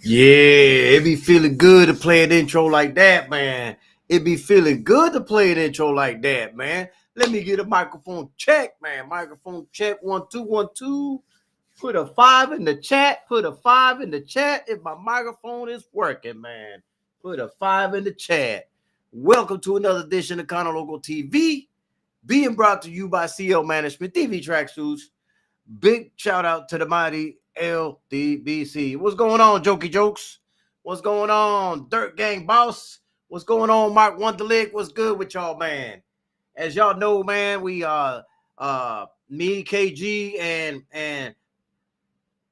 Yeah, it be feeling good to play an intro like that, man. It be feeling good to play an intro like that, man. Let me get a microphone check, man. Microphone check 1 2 1 2. Put a 5 in the chat. Put a 5 in the chat if my microphone is working, man. Put a 5 in the chat. Welcome to another edition of Cono Local TV, being brought to you by CL Management TV Tracksuits. Big shout out to the mighty LDBC. What's going on, Jokey Jokes? What's going on, Dirt Gang Boss? What's going on, Mark Wonderlick? What's good with y'all, man? As y'all know, man, we me, KG, and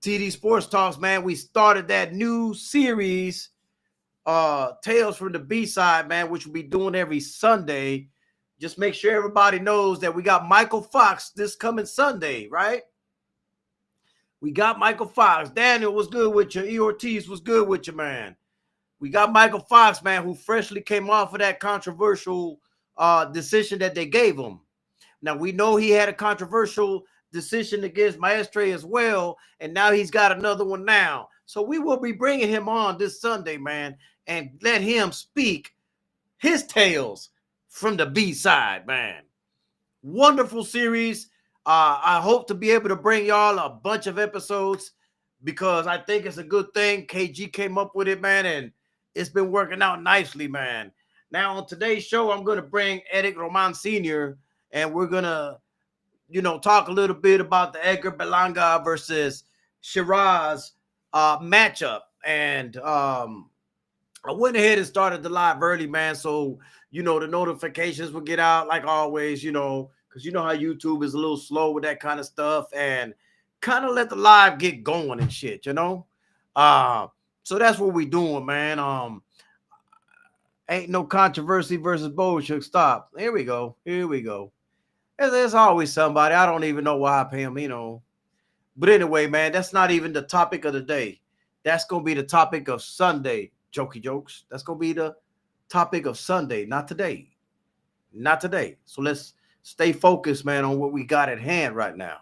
TD Sports Talks, man. We started that new series, Tales from the B-Side, man, which we'll be doing every Sunday. Just make sure everybody knows that we got Michael Fox this coming Sunday, right? We got Michael Fox. Daniel was good with you. E. Ortiz was good with you, man. We got Michael Fox, man, who freshly came off of that controversial decision that they gave him. Now, we know he had a controversial decision against Maestre as well, and now he's got another one now. So we will be bringing him on this Sunday, man, and let him speak his tales from the B-side, man. Wonderful series. I hope to be able to bring y'all a bunch of episodes because I think it's a good thing. KG came up with it, man, and it's been working out nicely, man. Now, on today's show, I'm going to bring Eric Roman Sr., and we're going to, talk a little bit about the Edgar Berlanga versus Sheeraz matchup. And I went ahead and started the live early, man, so, the notifications will get out like always, because you know how YouTube is a little slow with that kind of stuff, and kind of let the live get going and shit, So that's what we doing, man. Ain't no controversy versus bullshit. Stop. Here we go. There's always somebody. I don't even know why I pay him, But anyway, man, that's not even the topic of the day. That's going to be the topic of Sunday, Jokey Jokes. That's going to be the topic of Sunday, not today. Not today. So let's stay focused, man, on what we got at hand right now.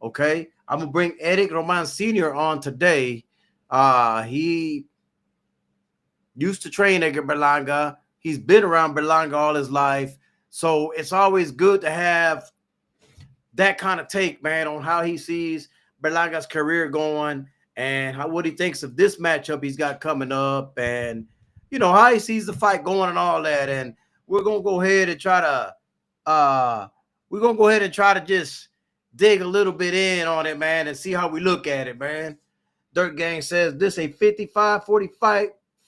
Okay? I'm going to bring Eric Roman Sr. on today. He used to train Edgar Berlanga. He's been around Berlanga all his life. So it's always good to have that kind of take, man, on how he sees Berlanga's career going and what he thinks of this matchup he's got coming up and, how he sees the fight going and all that. And we're going to go ahead and try to just dig a little bit in on it, man, and see how we look at it, man. Dirt Gang says this a 55-40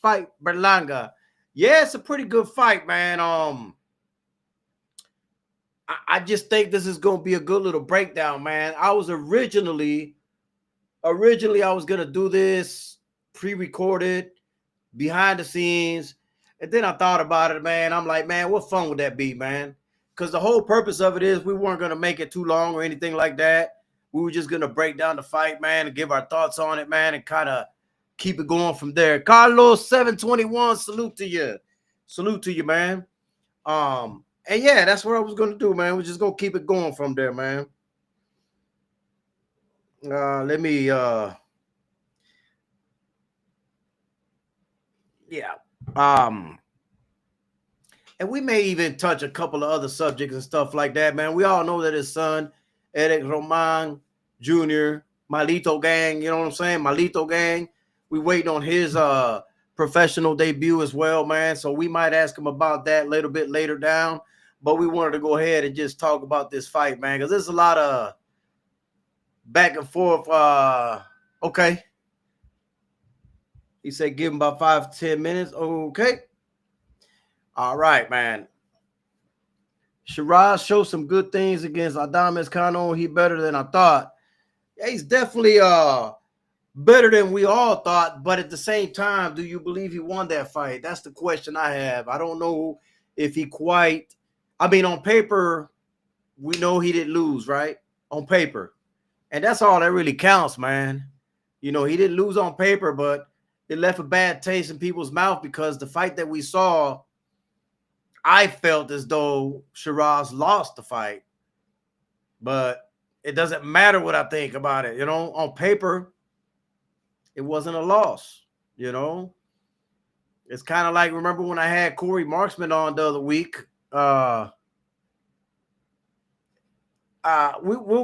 fight, Berlanga. Yeah, it's a pretty good fight, man. I just think this is going to be a good little breakdown, man. I was originally I was going to do this pre-recorded, behind the scenes, and then I thought about it, man. I'm like, man, what fun would that be, man? Because the whole purpose of it is we weren't going to make it too long or anything like that. We were just going to break down the fight, man, and give our thoughts on it, man, and kind of keep it going from there. Carlos 721, salute to you, man. And yeah, that's what I was going to do, man. We're just going to keep it going from there, man. Let me, yeah. And we may even touch a couple of other subjects and stuff like that, man. We all know that his son, Eric Roman Jr., Malito Gang, you know what I'm saying? Malito Gang. We waiting on his professional debut as well, man. So we might ask him about that a little bit later down. But we wanted to go ahead and just talk about this fight, man, because there's a lot of back and forth. Okay. He said give him about 5 to 10 minutes. Okay. All right, man. Sheeraz showed some good things against Adames Kano. He better than I thought. Yeah, he's definitely better than we all thought. But at the same time, do you believe he won that fight? That's the question I have. I don't know if he quite. I mean, on paper, we know he didn't lose, right? On paper. And that's all that really counts, man. He didn't lose on paper, but it left a bad taste in people's mouth because the fight that we saw, I felt as though Sheeraz lost the fight. But it doesn't matter what I think about it. On paper, it wasn't a loss. You know, it's kind of like, remember when I had Corey Marksman on the other week? We'll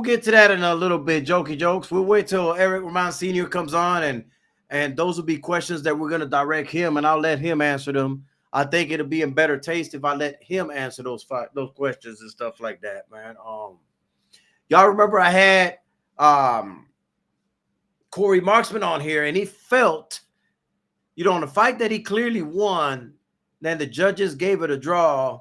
get to that in a little bit. Jokey jokes. We'll wait till Eric Roman Sr. comes on, and those will be questions that we're gonna direct him, and I'll let him answer them. I think it'll be in better taste if I let him answer those questions and stuff like that, man. Y'all remember I had Corey Marksman on here, and he felt, in the fight that he clearly won, then the judges gave it a draw.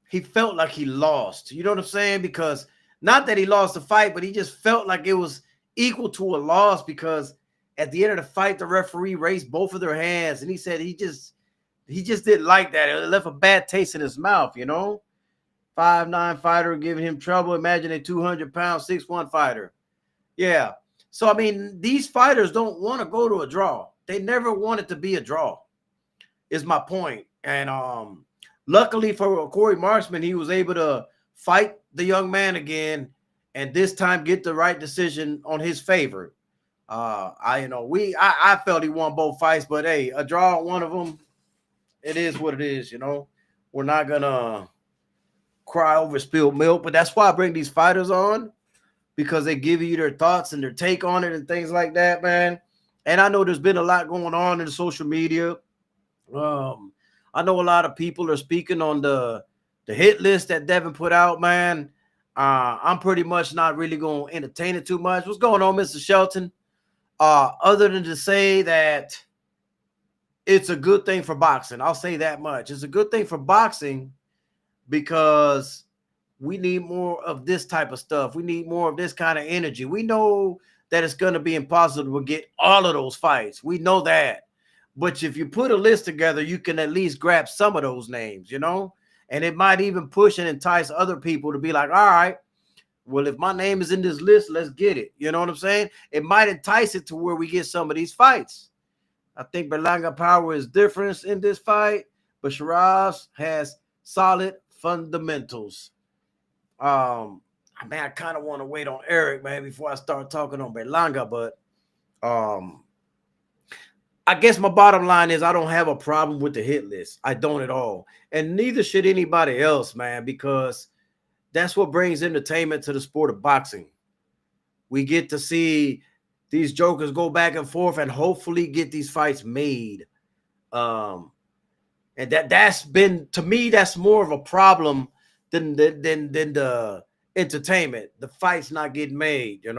He felt like he lost. You know what I'm saying? Because not that he lost the fight, but he just felt like it was equal to a loss, because at the end of the fight, the referee raised both of their hands, and he said he just didn't like that. It left a bad taste in his mouth, 5'9" fighter giving him trouble. Imagine a 200-pound 6'1" fighter. Yeah. So, I mean, these fighters don't want to go to a draw. They never want it to be a draw, is my point. And luckily for Corey Marksman, he was able to fight the young man again, and this time get the right decision on his favor. I felt he won both fights, but hey, a draw on one of them, it is what it is. We're not gonna cry over spilled milk, but that's why I bring these fighters on, because they give you their thoughts and their take on it and things like that, man. And I know there's been a lot going on in the social media. I know a lot of people are speaking on the hit list that Devin put out, man. I'm pretty much not really going to entertain it too much. What's going on, Mr. Shelton? Other than to say that it's a good thing for boxing. I'll say that much. It's a good thing for boxing because we need more of this type of stuff. We need more of this kind of energy. We know that it's going to be impossible to get all of those fights. We know that. But if you put a list together, you can at least grab some of those names, and it might even push and entice other people to be like, all right, well, if my name is in this list, let's get it. You know what I'm saying? It might entice it to where we get some of these fights. I think Berlanga power is different in this fight, but Sheeraz has solid fundamentals. Man, I kind of want to wait on Eric, man, before I start talking on Berlanga, but I guess my bottom line is I don't have a problem with the hit list. I don't at all. And neither should anybody else, man, because that's what brings entertainment to the sport of boxing. We get to see these jokers go back and forth and hopefully get these fights made. And that's been, to me, that's more of a problem than the entertainment. The fight's not getting made, I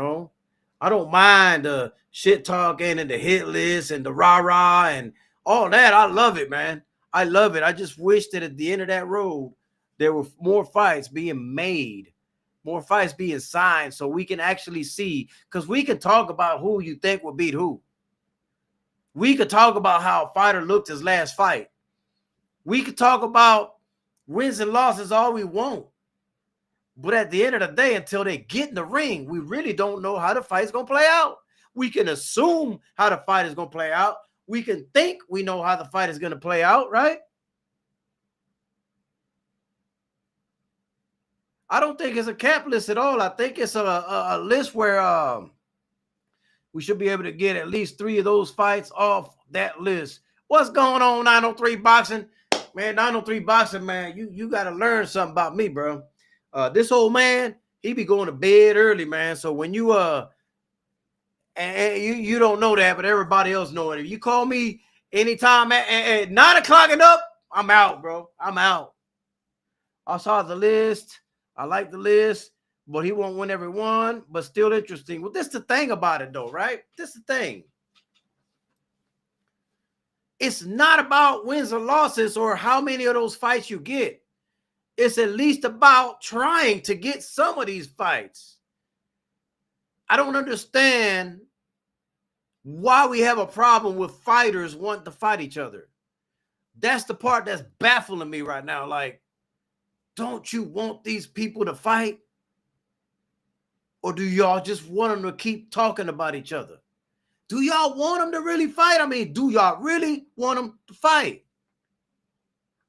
don't mind the shit talking and the hit list and the rah-rah and all that. I love it, man. I love it. I just wish that at the end of that road, there were more fights being made, more fights being signed, so we can actually see, because we can talk about who you think will beat who. We could talk about how a fighter looked his last fight. We could talk about wins and losses all we want. But at the end of the day, until they get in the ring, we really don't know how the fight's going to play out. We can assume how the fight is going to play out. We can think we know how the fight is going to play out, right? I don't think it's a cap list at all. I think it's a list where we should be able to get at least 3 of those fights off that list. What's going on, 903 Boxing? Man, 903 Boxing, man, you got to learn something about me, bro. This old man, he be going to bed early, man. So when you and you don't know that, but everybody else know it. If you call me anytime at 9 o'clock and up, I'm out, bro. I'm out. I saw the list. I like the list, but he won't win every one, but still interesting. Well, this is the thing about it, though, right? This is the thing. It's not about wins or losses or how many of those fights you get. It's at least about trying to get some of these fights. I don't understand why we have a problem with fighters wanting to fight each other. That's the part that's baffling me right now. Like, don't you want these people to fight? Or do y'all just want them to keep talking about each other? Do y'all want them to really fight? I mean, do y'all really want them to fight?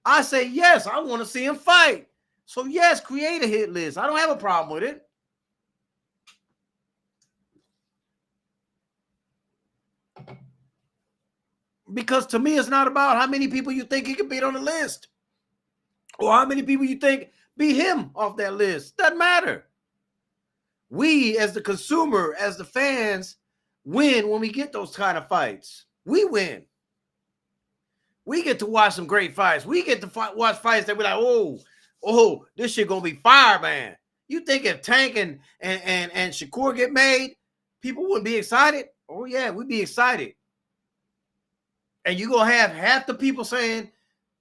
I say, yes, I want to see him fight. So, yes, create a hit list. I don't have a problem with it. Because to me, it's not about how many people you think he could beat on the list or how many people you think beat him off that list. Doesn't matter. We, as the consumer, as the fans, win when we get those kind of fights. We win. We get to watch some great fights. We get to watch fights that we're like, oh, this shit gonna be fire, man. You think if Tank and Shakur get made, people wouldn't be excited? Oh yeah, we'd be excited. And you're gonna have half the people saying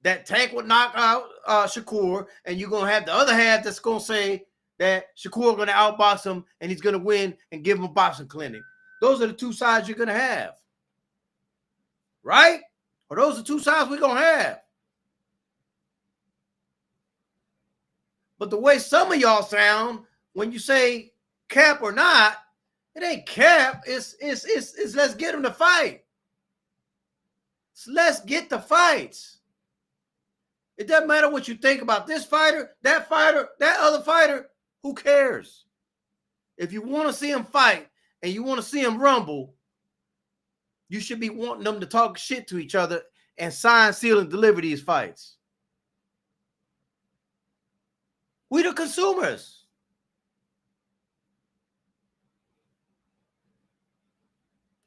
that Tank would knock out Shakur, and you're gonna have the other half that's gonna say that Shakur gonna outbox him and he's gonna win and give him a boxing clinic. Those are the two sides you're gonna have, right? Or those are two sides we're gonna have. But the way some of y'all sound when you say cap or not, it ain't cap. It's let's get them to fight. So let's get the fights. It doesn't matter what you think about this fighter, that other fighter. Who cares? If you want to see them fight and you want to see them rumble, you should be wanting them to talk shit to each other and sign, seal, and deliver these fights. We the consumers.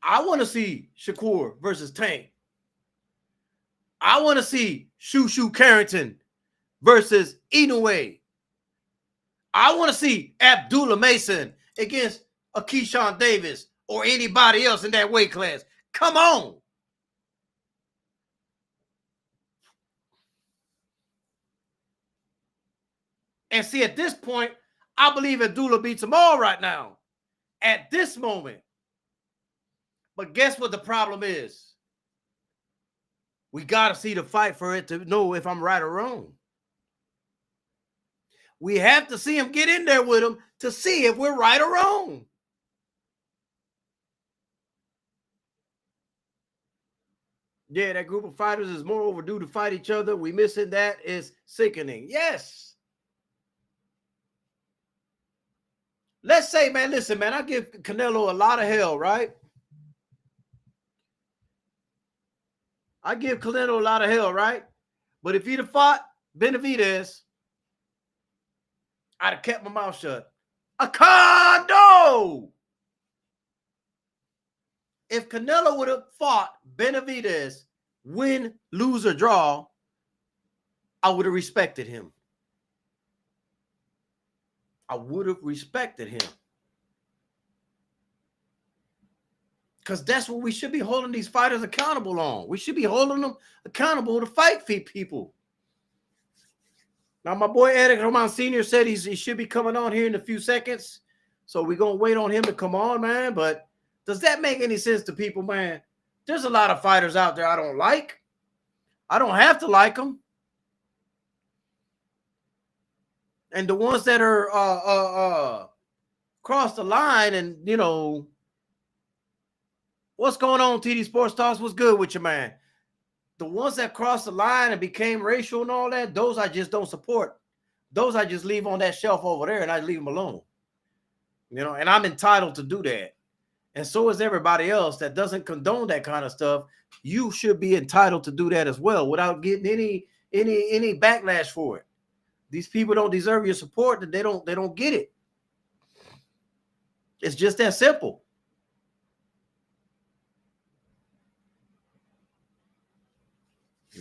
I want to see Shakur versus Tank. I want to see Shushu Carrington versus Inoue. I want to see Abdullah Mason against Keyshawn Davis or anybody else in that weight class. Come on. And see, at this point, I believe Abdullah beats them all right now. At this moment. But guess what the problem is? We got to see the fight for it to know if I'm right or wrong. We have to see him get in there with him to see if we're right or wrong. Yeah, that group of fighters is more overdue to fight each other. We missing that is sickening. Yes. Let's say, man, listen, man, I give Canelo a lot of hell, right? I give Canelo a lot of hell, right? But if he'd have fought Benavidez, I'd have kept my mouth shut. A condo! If Canelo would have fought Benavidez, win, lose, or draw, I would have respected him. I would have respected him. Because that's what we should be holding these fighters accountable on. We should be holding them accountable to fight people. Now, my boy Eric Roman Sr. said he should be coming on here in a few seconds. So we're going to wait on him to come on, man. But does that make any sense to people, man? There's a lot of fighters out there I don't like. I don't have to like them. And the ones that are cross the line and, you know, what's going on, TD Sports Talks? What's good with you, man? The ones that crossed the line and became racial and all that, those I just don't support. Those I just leave on that shelf over there and I leave them alone. You know, and I'm entitled to do that. And so is everybody else that doesn't condone that kind of stuff. You should be entitled to do that as well without getting any backlash for it. These people don't deserve your support, that they don't get it. It's just that simple.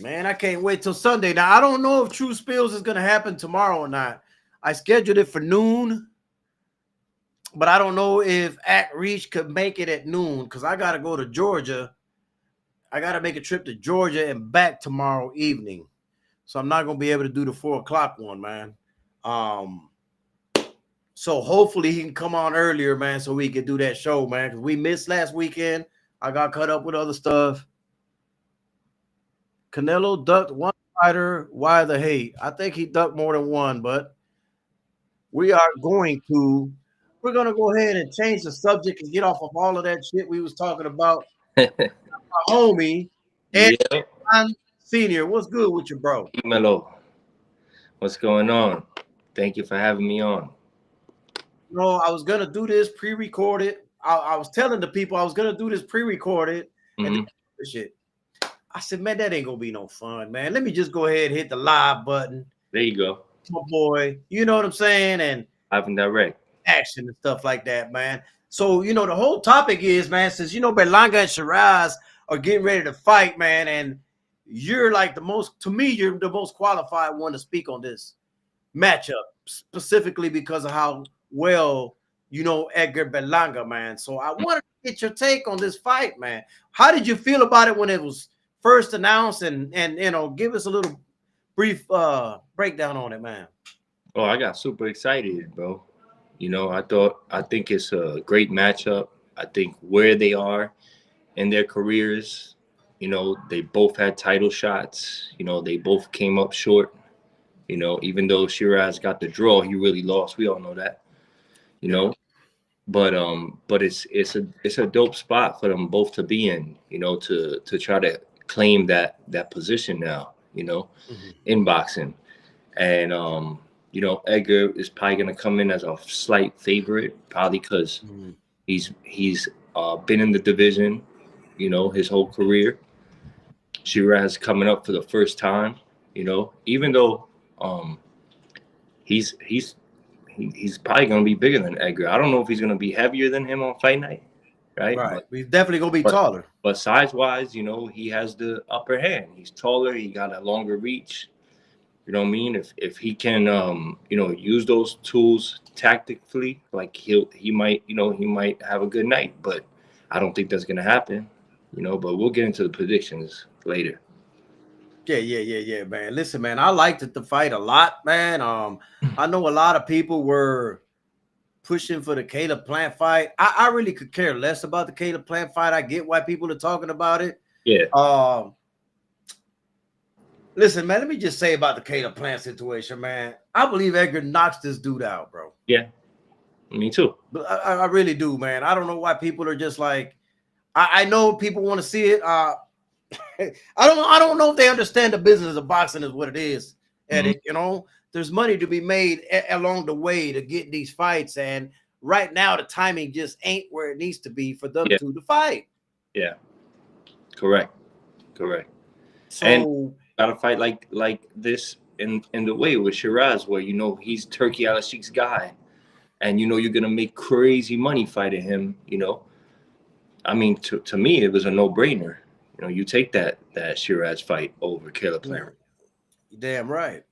Man, I can't wait till Sunday. Now, I don't know if True Spills is going to happen tomorrow or not. I scheduled it for noon, but I don't know if Act Reach could make it at noon because I got to go to Georgia. I got to make a trip to Georgia and back tomorrow evening. So I'm not going to be able to do the 4 o'clock one, man. So hopefully he can come on earlier, man, so we can do that show, man, because we missed last weekend. I got caught up with other stuff. Canelo ducked one fighter. Why the hate? I think he ducked more than one, but we're going to go ahead and change the subject and get off of all of that shit we was talking about. My homie, Ed Senior. What's good with you, bro? Melo. What's going on? Thank you for having me on. No, I was gonna do this pre-recorded. I was telling the people I was gonna do this pre-recorded and shit. I said, man, that ain't gonna be no fun, man. Let me just go ahead and hit the live button. There you go. My boy, you know what I'm saying? And Live and direct. action and stuff like that, man. So, you know, the whole topic is, man, since, you know, Berlanga and Sheeraz are getting ready to fight, man, and you're like to me, you're the most qualified one to speak on this matchup, specifically because of how well you know Edgar Berlanga, man. So I wanted to get your take on this fight, man. How did you feel about it when it was first announced, and you know, give us a little brief breakdown on it, man. Oh, I got super excited, bro. You know, I think it's a great matchup. I think where they are in their careers, you know, they both had title shots. You know, they both came up short. You know, even though Sheeraz got the draw, he really lost. We all know that. You know, but it's a dope spot for them both to be in. You know, to try to claim that position now. You know, in boxing, and you know, Edgar is probably gonna come in as a slight favorite, probably because he's been in the division, you know, his whole career. Sheeraz coming up for the first time, you know, even though um, he's he's he's probably gonna be bigger than Edgar. I don't know if he's gonna be heavier than him on fight night, right? Right. He's definitely gonna be taller. But size wise, you know, he has the upper hand. He's taller. He got a longer reach. You know what I mean? If he can, you know, use those tools tactically, like he might, you know, he might have a good night. But I don't think that's gonna happen. You know, but we'll get into the predictions later. Yeah, man. Listen, man, I liked the fight a lot, man. I know a lot of people were pushing for the Caleb Plant fight. I really could care less about the Caleb Plant fight. I get why people are talking about it. Yeah. Listen, man, let me just say about the Caleb Plant situation, man. I believe Edgar knocks this dude out, bro. Yeah, me too. But I really do, man. I don't know why people are just like, I know people want to see it. I don't know if they understand the business of boxing is what it is. And you know, there's money to be made along the way to get these fights. And right now, the timing just ain't where it needs to be for them two to fight. Yeah. Correct. So, and got a fight like this in the way with Sheeraz, where you know he's Turkey Al Sheikh's guy, and you know you're gonna make crazy money fighting him. You know, I mean, to me, it was a no-brainer. You know, you take that Sheeraz fight over Caleb Plant. You're damn right.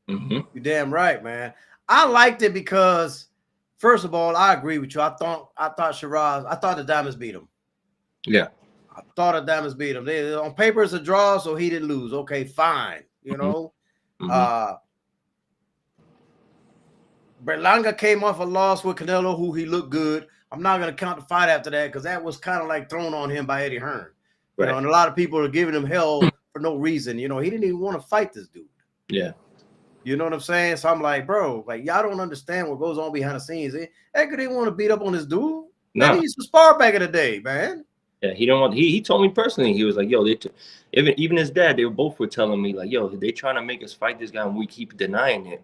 You're damn right, man. I liked it because, first of all, I agree with you. I thought Sheeraz, I thought the Diamonds beat him. Yeah. I thought the Diamonds beat him. On paper, it's a draw, so he didn't lose. Okay, fine. You know, Berlanga came off a loss with Canelo, who he looked good. I'm not going to count the fight after that because that was kind of like thrown on him by Eddie Hearn. You know, and a lot of people are giving him hell for no reason. You know, he didn't even want to fight this dude. Yeah. You know what I'm saying? So I'm like, bro, like, y'all don't understand what goes on behind the scenes. Edgar didn't want to beat up on this dude. No. He used to spar back in the day, man. Yeah, he don't want. He told me personally. He was like, "Yo, even his dad, they both were telling me like, yo, they trying to make us fight this guy, and we keep denying it.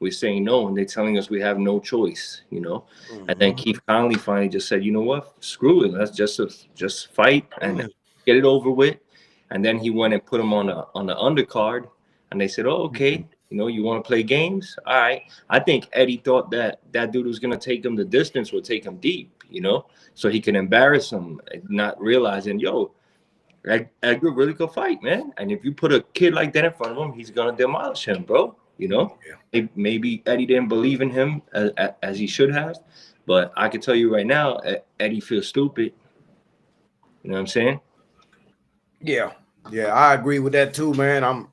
We're saying no, and they're telling us we have no choice, you know." And then Keith Conley finally just said, "You know what? Screw it. Let's just fight and get it over with." And then he went and put him on the undercard, and they said, "Oh, okay. You know, you want to play games? All right." I think Eddie thought that dude was gonna take him the distance, would take him deep, you know, so he can embarrass him, not realizing, yo, Edgar really could fight, man. And if you put a kid like that in front of him, he's gonna demolish him, bro. You know, maybe Eddie didn't believe in him as he should have, but I can tell you right now, Eddie feels stupid. You know what I'm saying? Yeah, I agree with that too, man.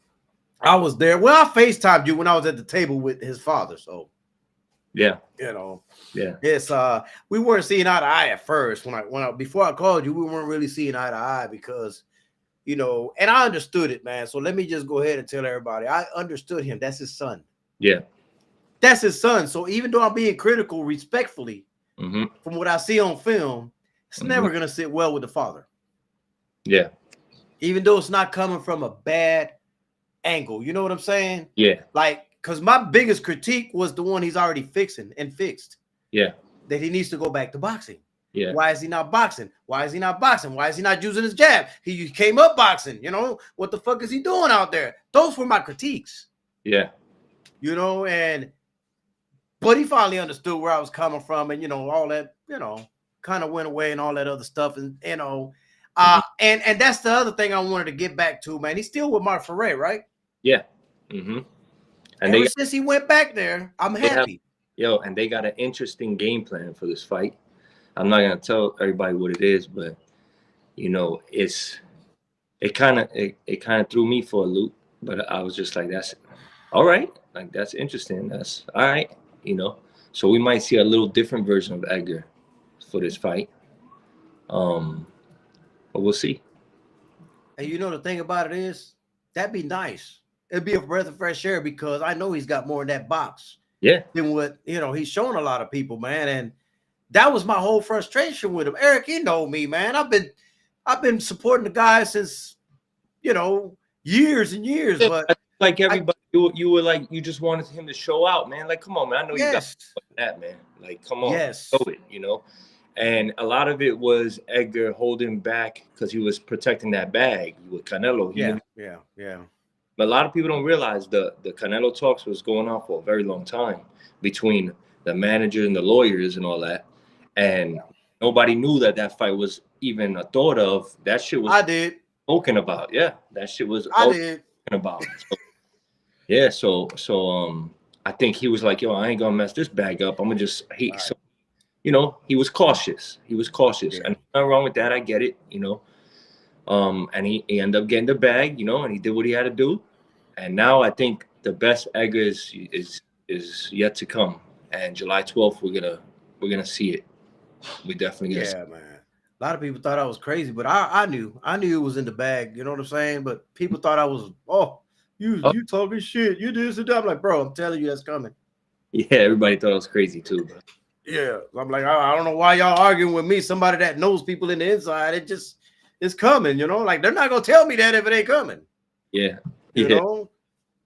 I was there. Well, I FaceTimed you when I was at the table with his father, so yeah, you know, it's we weren't seeing eye to eye at first. Before I called you, we weren't really seeing eye to eye because, you know, and I understood it, man. So let me just go ahead and tell everybody, I understood him. That's his son. Yeah, that's his son. So even though I'm being critical, respectfully, from what I see on film, it's never gonna sit well with the father. Yeah, even though it's not coming from a bad angle. You know what I'm saying? Yeah. Like, because my biggest critique was the one he's already fixed. Yeah. That he needs to go back to boxing. Yeah. Why is he not boxing? Why is he not boxing? Why is he not using his jab? He came up boxing. You know, what the fuck is he doing out there? Those were my critiques. Yeah. You know, but he finally understood where I was coming from, and all that, kind of went away and all that other stuff, and and that's the other thing I wanted to get back to, man. He's still with Mark Ferrer, right? Yeah. Mm-hmm. And Ever since he went back there, I'm happy. And they got an interesting game plan for this fight. I'm not gonna tell everybody what it is, but it kind of threw me for a loop. But I was just like, that's all right. Like, that's interesting. That's all right. So we might see a little different version of Edgar for this fight. But we'll see. And the thing about it is, that'd be nice. It'd be a breath of fresh air, because I know he's got more in that box. Yeah. Than what he's shown a lot of people, man. And that was my whole frustration with him. Eric, you know me, man. I've been supporting the guy since years and years. Yeah, but like everybody, you were like, you just wanted him to show out, man. Like, come on, man. I know you got that, man. Like, come on, show it, And a lot of it was Edgar holding back because he was protecting that bag with Canelo. Yeah. But a lot of people don't realize the Canelo talks was going on for a very long time between the manager and the lawyers and all that. And nobody knew that fight was even a thought of. That shit was spoken about. Yeah, that shit was spoken about. So I think he was like, yo, I ain't gonna mess this bag up. I'm gonna just he was cautious. He was cautious. Yeah. And nothing wrong with that. I get it, and he ended up getting the bag, and he did what he had to do. And now I think the best Edgar is yet to come. And July 12th, we're gonna see it. We definitely gonna see it. Man. A lot of people thought I was crazy, but I knew it was in the bag. You know what I'm saying? But people thought I was, you told me shit. You did this and that. I'm like, bro, I'm telling you, that's coming. Yeah, everybody thought I was crazy too, bro. Yeah, I'm like, I don't know why y'all arguing with me. Somebody that knows people in the inside, it's coming. Like, they're not gonna tell me that if it ain't coming. Yeah,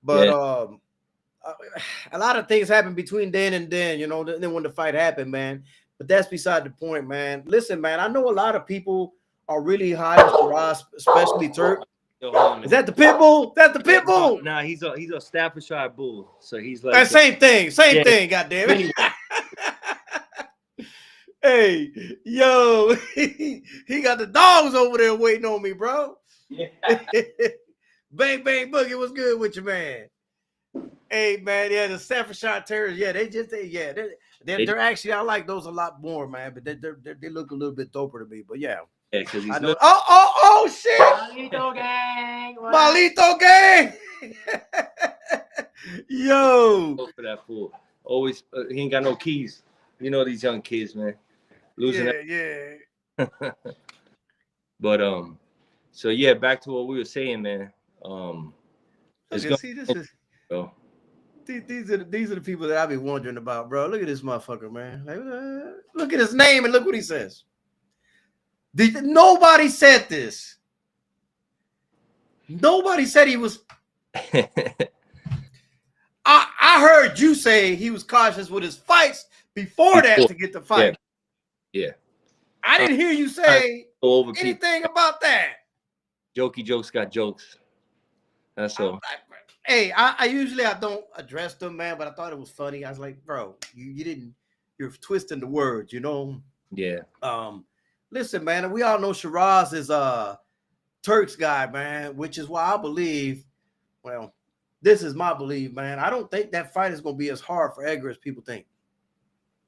But a lot of things happen between then and then. Then when the fight happened, man. But that's beside the point, man. Listen, man, I know a lot of people are really high on Sheeraz, especially Turk. Is that the pit bull? That's the pit bull. Nah, he's a Staffordshire bull. So he's like that same thing. Goddamn it. Hey, yo, he got the dogs over there waiting on me, bro. Yeah. Bang Bang Boogie, what's good with you, man? Hey, man, the Staffordshire Terriers, they're actually, I like those a lot more, man. But they look a little bit doper to me. But yeah, because he's shit, Malito gang, Malito gang. Yo, go for that fool. Always, he ain't got no keys. These young kids, man, losing. Yeah. But so yeah, back to what we were saying, man. These are the people that I be wondering about, bro. Look at this motherfucker, man. Like, look at his name and look what he says. Nobody said this. Nobody said he was. I heard you say he was cautious with his fights before that to get the fight. Yeah. I didn't hear you say anything about that. Jokey jokes got jokes. That's all. I usually don't address them, man, but I thought it was funny. I was like, bro, you're twisting the words, Yeah. Listen, man, we all know Sheeraz is Turk's guy, man, which is why I believe, this is my belief, man. I don't think that fight is going to be as hard for Edgar as people think.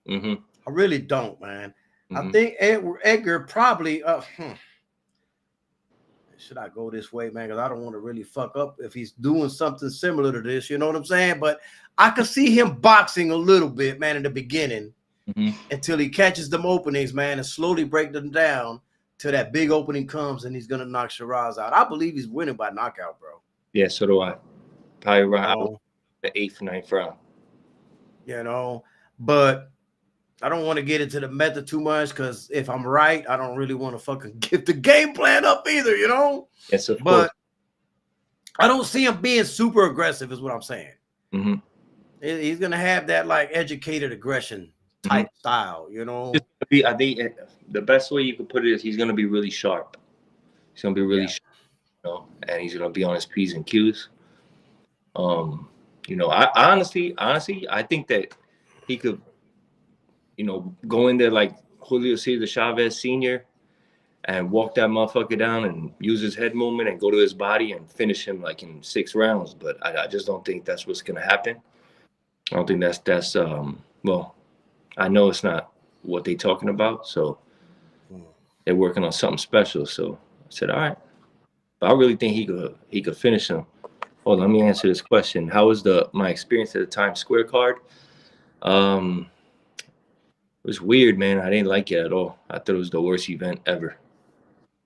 Mm-hmm. I really don't, man. Mm-hmm. I think Edgar probably, should I go this way, man? Because I don't want to really fuck up if he's doing something similar to this, you know what I'm saying? But I could see him boxing a little bit, man, in the beginning until he catches them openings, man, and slowly break them down till that big opening comes and he's going to knock Sheeraz out. I believe he's winning by knockout, bro. Yeah, so do I. Probably around the 8th, 9th round. But I don't want to get into the method too much because if I'm right, I don't really want to fucking give the game plan up either, Yes, of course. I don't see him being super aggressive is what I'm saying. Mm-hmm. He's going to have that, like, educated aggression type style, you know. I think the best way you could put it is he's gonna be really sharp. He's gonna be really Yeah. sharp, you know, and he's gonna be on his P's and Q's. You know, I honestly, I think that he could, you know, go in there like Julio Cesar Chavez Sr. and walk that motherfucker down and use his head movement and go to his body and finish him like in 6 rounds. But I just don't think that's what's gonna happen. I don't think that's well, I know it's not what they talking about, so they're working on something special. So I said, all right. But I really think he could finish him. Hold on, let me answer this question. How was my experience at the Times Square card? Um, it was weird, man. I didn't like it at all. I thought it was the worst event ever.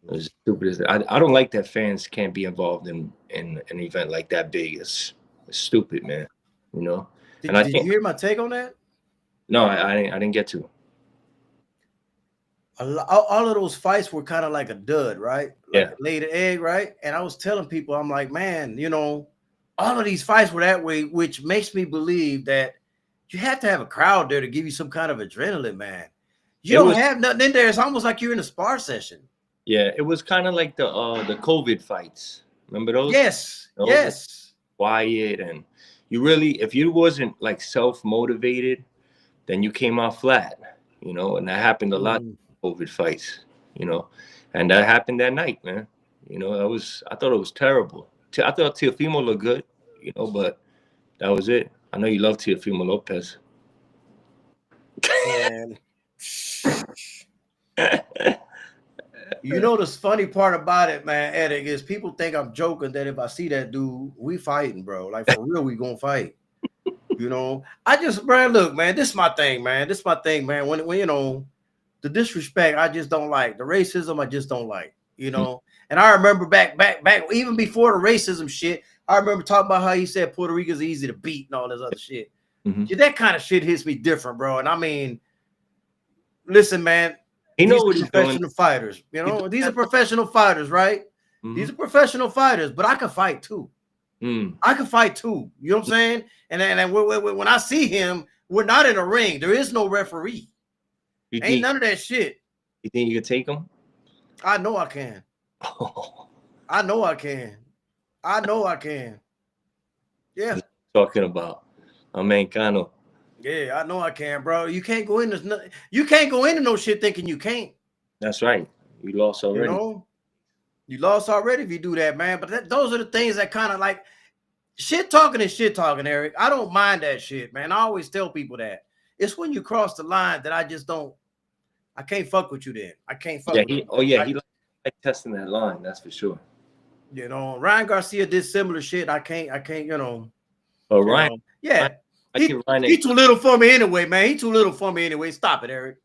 It was stupid as I don't like that fans can't be involved in an event like that big. It's stupid, man. You know. And I Did you think hear my take on that? no, I didn't get to. All of those fights were kind of like a dud, right? Like Yeah. laid an egg, right? And I was telling people, I'm like, man, you know, all of these fights were that way, which makes me believe that you have to have a crowd there to give you some kind of adrenaline, man. You It don't was have nothing in there. It's almost like you're in a spar session. yeah, it was kind of like the COVID fights. Remember those? Yes, Those were yes. quiet and you really if you wasn't like self-motivated, then you came out flat, you know, and that happened a lot Mm. COVID fights, you know, and that happened that night, man. You know, I thought it was terrible. I thought Teofimo looked good, you know, but that was it. I know you love Teofimo Lopez. And you know the funny part about it, man, Eric, is people think I'm joking that if I see that dude, we fighting, bro. Like for real, we gonna fight. You know, I just, man, look, man, this is my thing, man. This is my thing, man. When you know, the disrespect, I just don't like. The racism, I just don't like. You know, and I remember back, even before the racism shit, I remember talking about how he said Puerto Rico's easy to beat and all this other shit. Mm-hmm. Yeah, that kind of shit hits me different, bro. And I mean, listen, man, He these know are what he's doing. professional fighters. You know, these are professional fighters, right? Mm-hmm. These are professional fighters, but I can fight too. I can fight too. You know what I'm saying? And when I see him, we're not in a ring. There is no referee. Ain't none of that shit. You think you could take him? I know I can. I know I can. I know I can. Yeah. Talking about Americano. Yeah, I know I can, bro. You can't go into no shit thinking you can't. That's right. You lost already. You know, you lost already if you do that, man. But those are the things that kind of like shit talking is shit talking, Eric. I don't mind that shit, man. I always tell people that. It's when you cross the line that I just don't. I can't fuck with you then. I can't fuck with you. He like testing that line, that's for sure. You know, Ryan Garcia did similar shit. I can't, you know. But Ryan, know, yeah. Ryan, he too little for me anyway, man. He too little for me anyway. Stop it, Eric.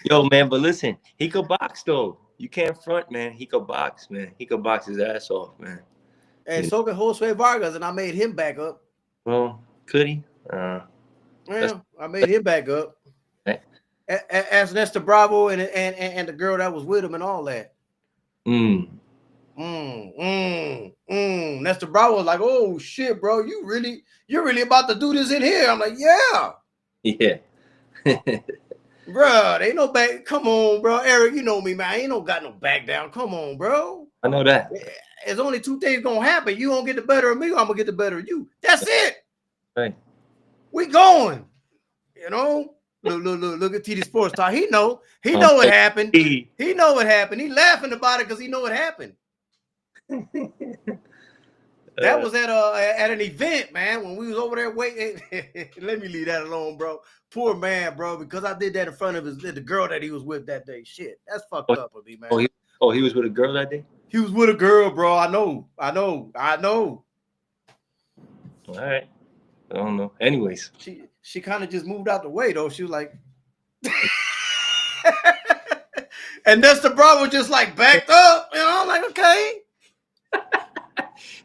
Yo, man, but listen, he could box though. You can't front, man. He could box, man. He could box his ass off, man. And so could Jose Vargas, and I made him back up. Well, could he? Yeah, I made him back up. As Nestor Bravo and the girl that was with him and all that. Nestor Bravo was like, "Oh shit, bro, you're really about to do this in here?" I'm like, "Yeah, yeah." Bro, ain't no back. Come on, bro, Eric, you know me, man. I ain't got no back down. Come on, bro. I know that. There's only two things gonna happen. You gonna get the better of me, or I'm gonna get the better of you. That's it. Right. We going. You know. Look at TD Sports Talk. He know what happened. He know what happened. He laughing about it because he know what happened. That was at an event, man, when we was over there waiting. Let me leave that alone, bro. Poor man, bro, because I did that in front of the girl that he was with that day. Shit, that's fucked up with me, man. He was with a girl that day? He was with a girl, bro. I know. All right. I don't know. Anyways. She kind of just moved out the way, though. She was like... And Nestor Bravo just like backed up. You know, I'm like, okay.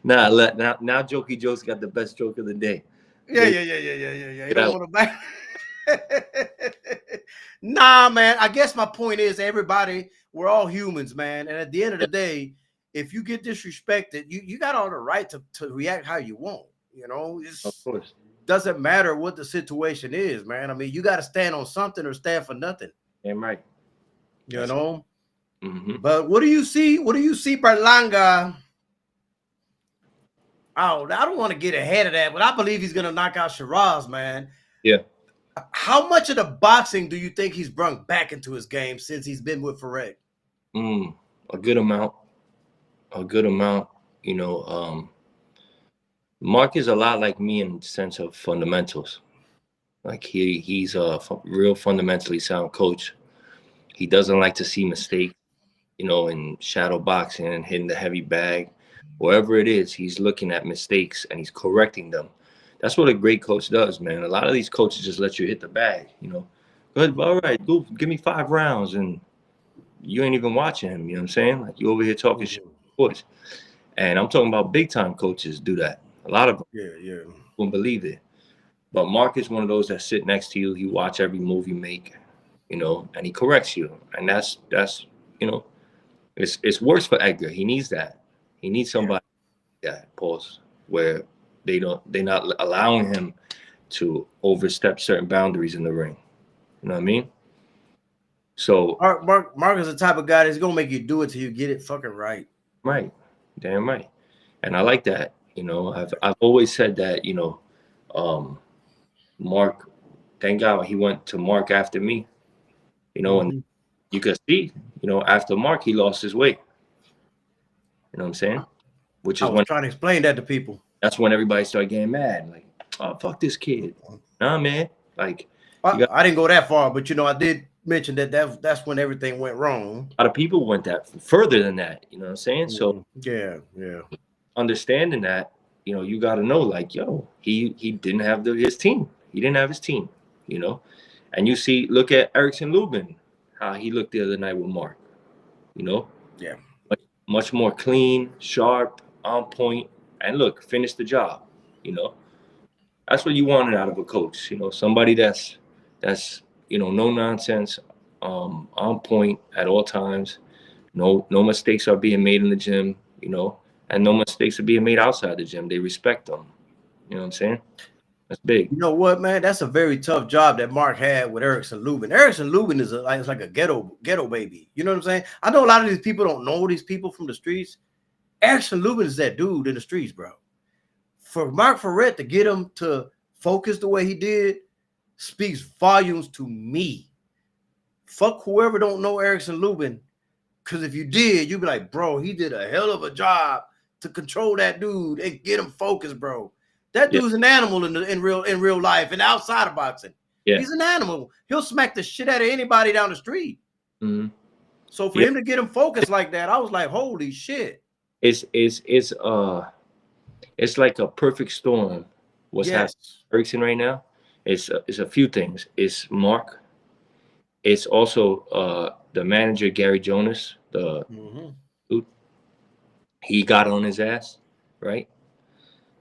Now Jokey Joe's got the best joke of the day. Yeah. You don't want to back. Nah, man. I guess my point is we're all humans, man. And at the end of the day, if you get disrespected, you got all the right to react how you want. Of It's course. doesn't matter what the situation is, man. I mean, you got to stand on something or stand for nothing. Damn right. You That's it. know. Mm-hmm. But what do you see? What do you see, Berlanga? Oh, I don't want to get ahead of that, but I believe he's gonna knock out Sheeraz, man. Yeah. How much of the boxing do you think he's brought back into his game since he's been with Ferret? A good amount. A good amount. You know, Mark is a lot like me in the sense of fundamentals. Like he's a real fundamentally sound coach. He doesn't like to see mistakes, you know, in shadow boxing and hitting the heavy bag. Wherever it is, he's looking at mistakes and he's correcting them. That's what a great coach does, man. A lot of these coaches just let you hit the bag, you know. Good, all right, go give me 5 rounds, and you ain't even watching him. You know what I'm saying? Like you over here talking shit, boys. And I'm talking about big time coaches do that. A lot of them Yeah. won't believe it. But Mark is one of those that sit next to you. He watch every move you make, you know, and he corrects you. And that's you know, it's worse for Edgar. He needs that. He needs somebody that pause where they're not allowing him to overstep certain boundaries in the ring. You know what I mean? So Mark is the type of guy that's gonna make you do it till you get it fucking right. right, damn right. And I like that. You know, I've always said that. You know, Mark. Thank God he went to Mark after me. You know, and you could see, you know, after Mark, he lost his weight. You know what I'm saying? Which I is was when trying to explain that to people. that's when everybody started getting mad. Like, oh, fuck this kid. Nah, man. Like, you got I didn't go that far, but I did mention that's when everything went wrong. a lot of people went that further than that. You know what I'm saying? So Yeah. understanding that, you know, you got to know, like, yo, he didn't have his team. He didn't have his team. You know, and you see, look at Erickson Lubin, how he looked the other night with Mark. You know, Yeah. much more clean, sharp, on point, and look, finish the job. You know, that's what you wanted out of a coach. You know, somebody that's you know, no nonsense, on point at all times. No mistakes are being made in the gym. You know, and no mistakes are being made outside the gym. They respect them. You know what I'm saying? That's big. You know what, man? That's a very tough job that Mark had with Erickson Lubin. Erickson Lubin is like a ghetto baby. You know what I'm saying? I know a lot of these people don't know these people from the streets. Erickson Lubin is that dude in the streets, bro. For Mark Ferret to get him to focus the way he did speaks volumes to me. Fuck whoever don't know Erickson Lubin, because if you did, you'd be like, bro, he did a hell of a job to control that dude and get him focused, bro. That Yeah. dude's an animal in real life and outside of boxing. Yeah. He's an animal. He'll smack the shit out of anybody down the street. Mm-hmm. So for him to get him focused like that, I was like, holy shit. It's like a perfect storm. What's happening Erickson right now? It's a few things. It's Mark. It's also the manager Gary Jonas. Dude, he got on his ass, right?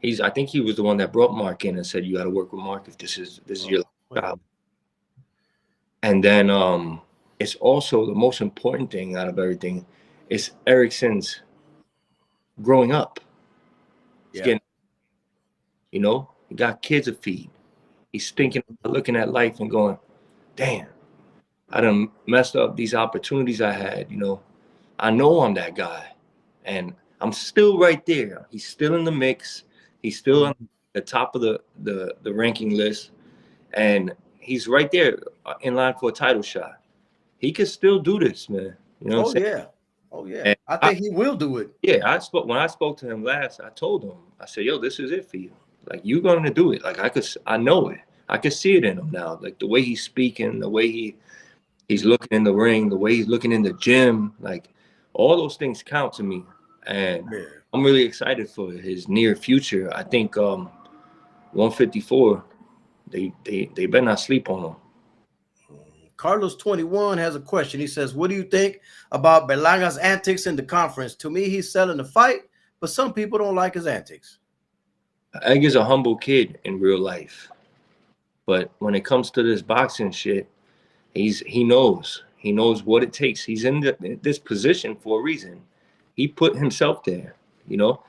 I think he was the one that brought Mark in and said, "You got to work with Mark if this is your job." And then it's also the most important thing out of everything is Erickson's growing up. He's getting, you know, he got kids to feed. He's thinking, looking at life and going, damn, I done messed up these opportunities I had. You know, I know I'm that guy. And I'm still right there. He's still in the mix. He's still on the top of the ranking list. And he's right there in line for a title shot. He could still do this, man. You know what I'm saying? Oh, yeah. And I think he will do it. Yeah, when I spoke to him last, I told him, I said, yo, this is it for you. Like, you're going to do it. Like, I know it. I can see it in him now. Like, the way he's speaking, the way he's looking in the ring, the way he's looking in the gym, like, all those things count to me. And I'm really excited for his near future. I think 154, they better not sleep on him. Carlos 21 has a question. He says, what do you think about Berlanga's antics in the conference? To me, he's selling the fight, but some people don't like his antics. Edgar's a humble kid in real life. But when it comes to this boxing shit, he knows what it takes. He's in this position for a reason. he put himself there. You know,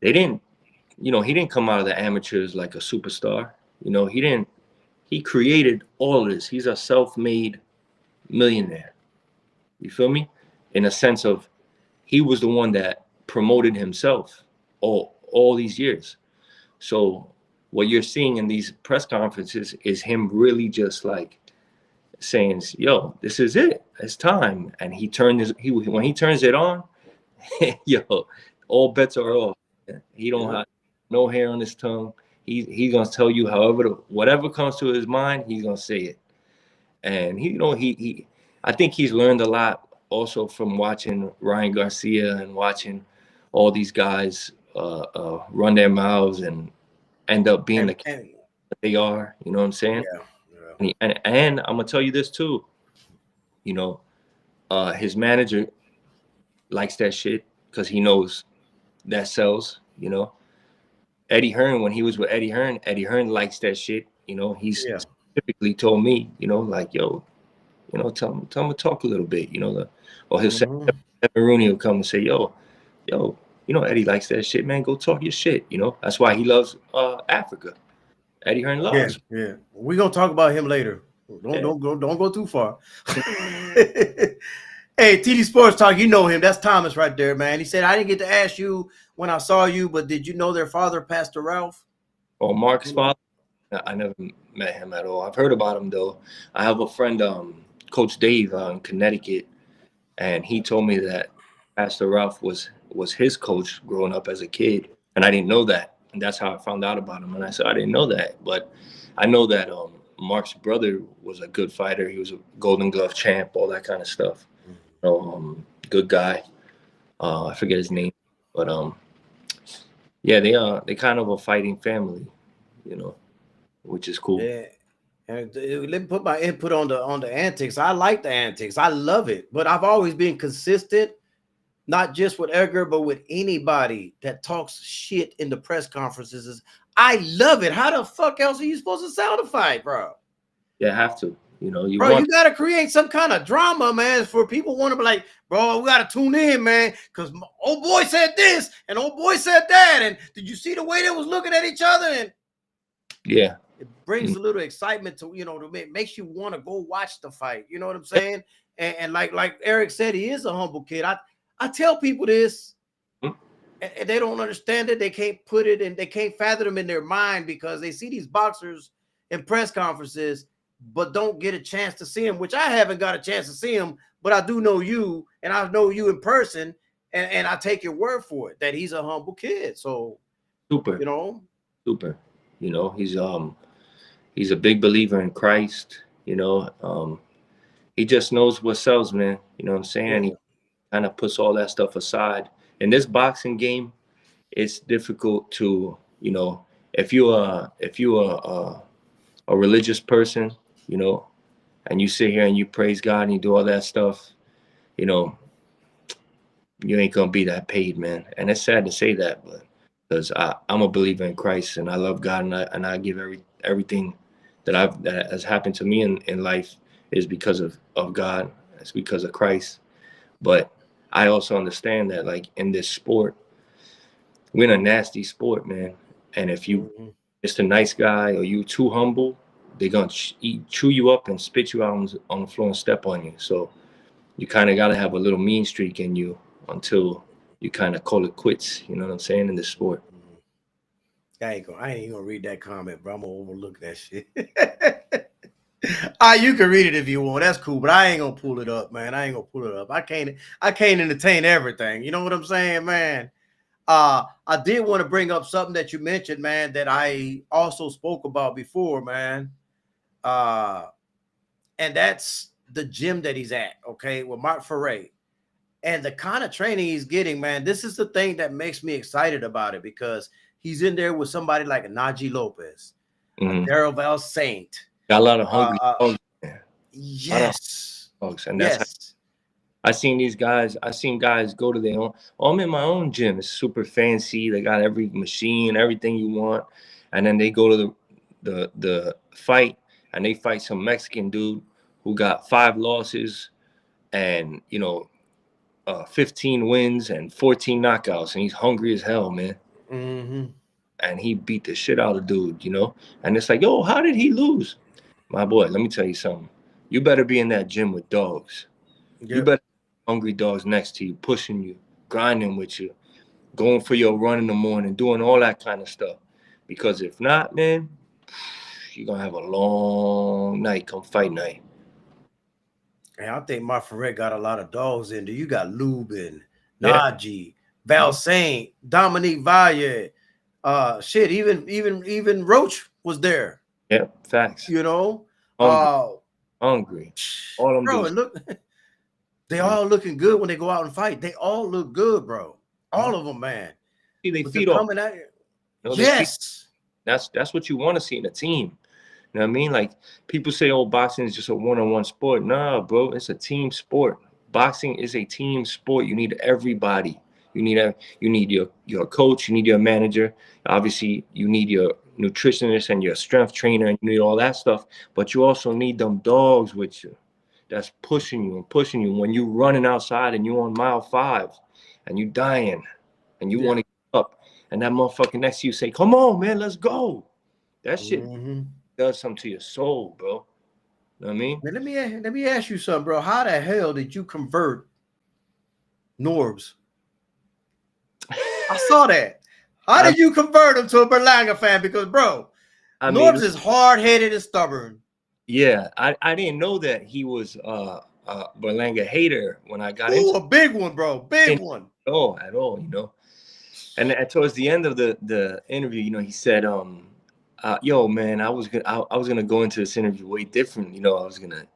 they didn't. You know, he didn't come out of the amateurs like a superstar. You know, he didn't. He created all of this. He's a self-made millionaire. You feel me? In a sense of he was the one that promoted himself all these years. So what you're seeing in these press conferences is him really just like saying, "Yo, this is it. It's time." And he turned his he when he turns it on, yo, all bets are off. He don't Yeah. have no hair on his tongue. He's gonna tell you however whatever comes to his mind, he's gonna say it. And he, you know, he I think he's learned a lot also from watching Ryan Garcia and watching all these guys run their mouths and end up being the And that they are. You know what I'm saying? yeah, yeah. And I'm gonna tell you this too. You know, his manager likes that shit because he knows that sells. You know, Eddie Hearn, when he was with Eddie Hearn likes that shit. You know, he's Yeah. specifically told me, you know, like, yo, you know, tell him to talk a little bit, you know, or he'll say, Mm-hmm. Rooney will come and say, yo, you know, Eddie likes that shit, man. Go talk your shit, you know. That's why he loves Africa. Eddie Hearn Yeah, loves. yeah. We're gonna talk about him later. Yeah. Don't go too far. Hey, TD Sports Talk, you know him. That's Thomas right there, man. He said, I didn't get to ask you when I saw you, but did you know their father, Pastor Ralph? Or Mark's You know. father. I never met him at all. I've heard about him though. I have a friend, Coach Dave, in Connecticut, and he told me that Pastor Ralph was his coach growing up as a kid, and I didn't know that, and that's how I found out about him. And I said I didn't know that, but I know that Mark's brother was a good fighter. He was a Golden Glove champ, all that kind of stuff. You know, good guy. I forget his name, but yeah, they kind of a fighting family, you know, which is cool. Yeah. And let me put my input on the antics. I like the antics. I love it. But I've always been consistent, not just with Edgar, but with anybody that talks shit in the press conferences. I love it. How the fuck else are you supposed to sound a fight, bro? Yeah, have to. You know, you Bro, want. you got to create some kind of drama, man, for people want to be like, bro, we got to tune in, man, because old boy said this and old boy said that. And did you see the way they was looking at each other? And Yeah. it brings Mm. a little excitement to, you know, makes you want to go watch the fight. You know what I'm Yeah. saying? And like Eric said, he is a humble kid. I tell people this, Mm. and they don't understand it. They can't put it and they can't fathom in their mind because they see these boxers in press conferences, but don't get a chance to see him, which I haven't got a chance to see him, but I do know you and I know you in person, and I take your word for it that he's a humble kid. So, Super, you know, super. You know, he's a big believer in Christ. You know, he just knows what sells, man. You know what I'm saying? He yeah. kind of puts all that stuff aside. In this boxing game, it's difficult to, you know, if you are a religious person, you know, and you sit here and you praise God and you do all that stuff, you know, you ain't gonna be that paid, man. And it's sad to say that, but because I'm a believer in Christ and I love God and I give everything that has happened to me in life is because of God. It's because of Christ. But I also understand that like in this sport, we're in a nasty sport, man. And if you Mm-hmm. just a nice guy or you too humble, they're gonna chew you up and spit you out on the floor and step on you. So you kind of got to have a little mean streak in you until you kind of call it quits. You know what I'm saying in this sport. I ain't even gonna read that comment, bro. I'm gonna overlook that shit. You can read it if you want. That's cool, but I ain't gonna pull it up, man. I ain't gonna pull it up. I can't entertain everything. You know what I'm saying, man? I did want to bring up something that you mentioned, man, that I also spoke about before, man. Uh, and that's the gym that he's at, okay, with Mark Ferre. And the kind of training he's getting, man, this is the thing that makes me excited about it because he's in there with somebody like a Najee Lopez, a Mm-hmm. Daryl Val Saint. Got a lot of Uh, hungry uh, dogs, man. A lot of yes, dogs, and that's how yes. I seen these guys. I seen guys go to their own. Oh, I'm in my own gym. It's super fancy. They got every machine, everything you want, and then they go to the fight and they fight some Mexican dude who got 5 losses, and you know 15 wins and 14 knockouts, and he's hungry as hell, man. Mm-hmm. And he beat the shit out of dude, you know. And it's like, yo, how did he lose? My boy, let me tell you something. You better be in that gym with dogs. You Yep. better have hungry dogs next to you, pushing you, grinding with you, going for your run in the morning, doing all that kind of stuff. Because if not, man, you're gonna have a long night come fight night. And I think Marferet got a lot of dogs in there. You got Lubin, Yeah. Najee, Val Saint, Dominique Valle. Shit, even Roach was there. Yeah. Facts. You know, Hungry. Hungry. All them bro. dudes. And look, they You know, all looking good when they go out and fight. They all look good, bro. All of them, man. see, they But they're feed off. coming out here. You know, they feed. Yes. That's what you want to see in a team. You know what I mean? Like people say, oh, boxing is just a one-on-one sport. Nah, bro, it's a team sport. Boxing is a team sport. You need everybody. You need your coach, you need your manager. Obviously, you need your nutritionist and your strength trainer, and you need all that stuff. But you also need them dogs with you that's pushing you and pushing you when you running outside and you on mile 5 and you dying and you want to get up and that motherfucker next to you say, come on, man, let's go. That shit does something to your soul, bro. You know what I mean? Now, let me ask you something, bro. How the hell did you convert Norbs? I saw that. How did you convert him to a Berlanga fan? Because, bro, Norbs is hard-headed and stubborn. Yeah, I didn't know that he was Berlanga hater when I got into a big one, bro. Big one. At all, you know. And towards the end of the interview, you know, he said, yo, man, I was gonna go into this interview way different. You know,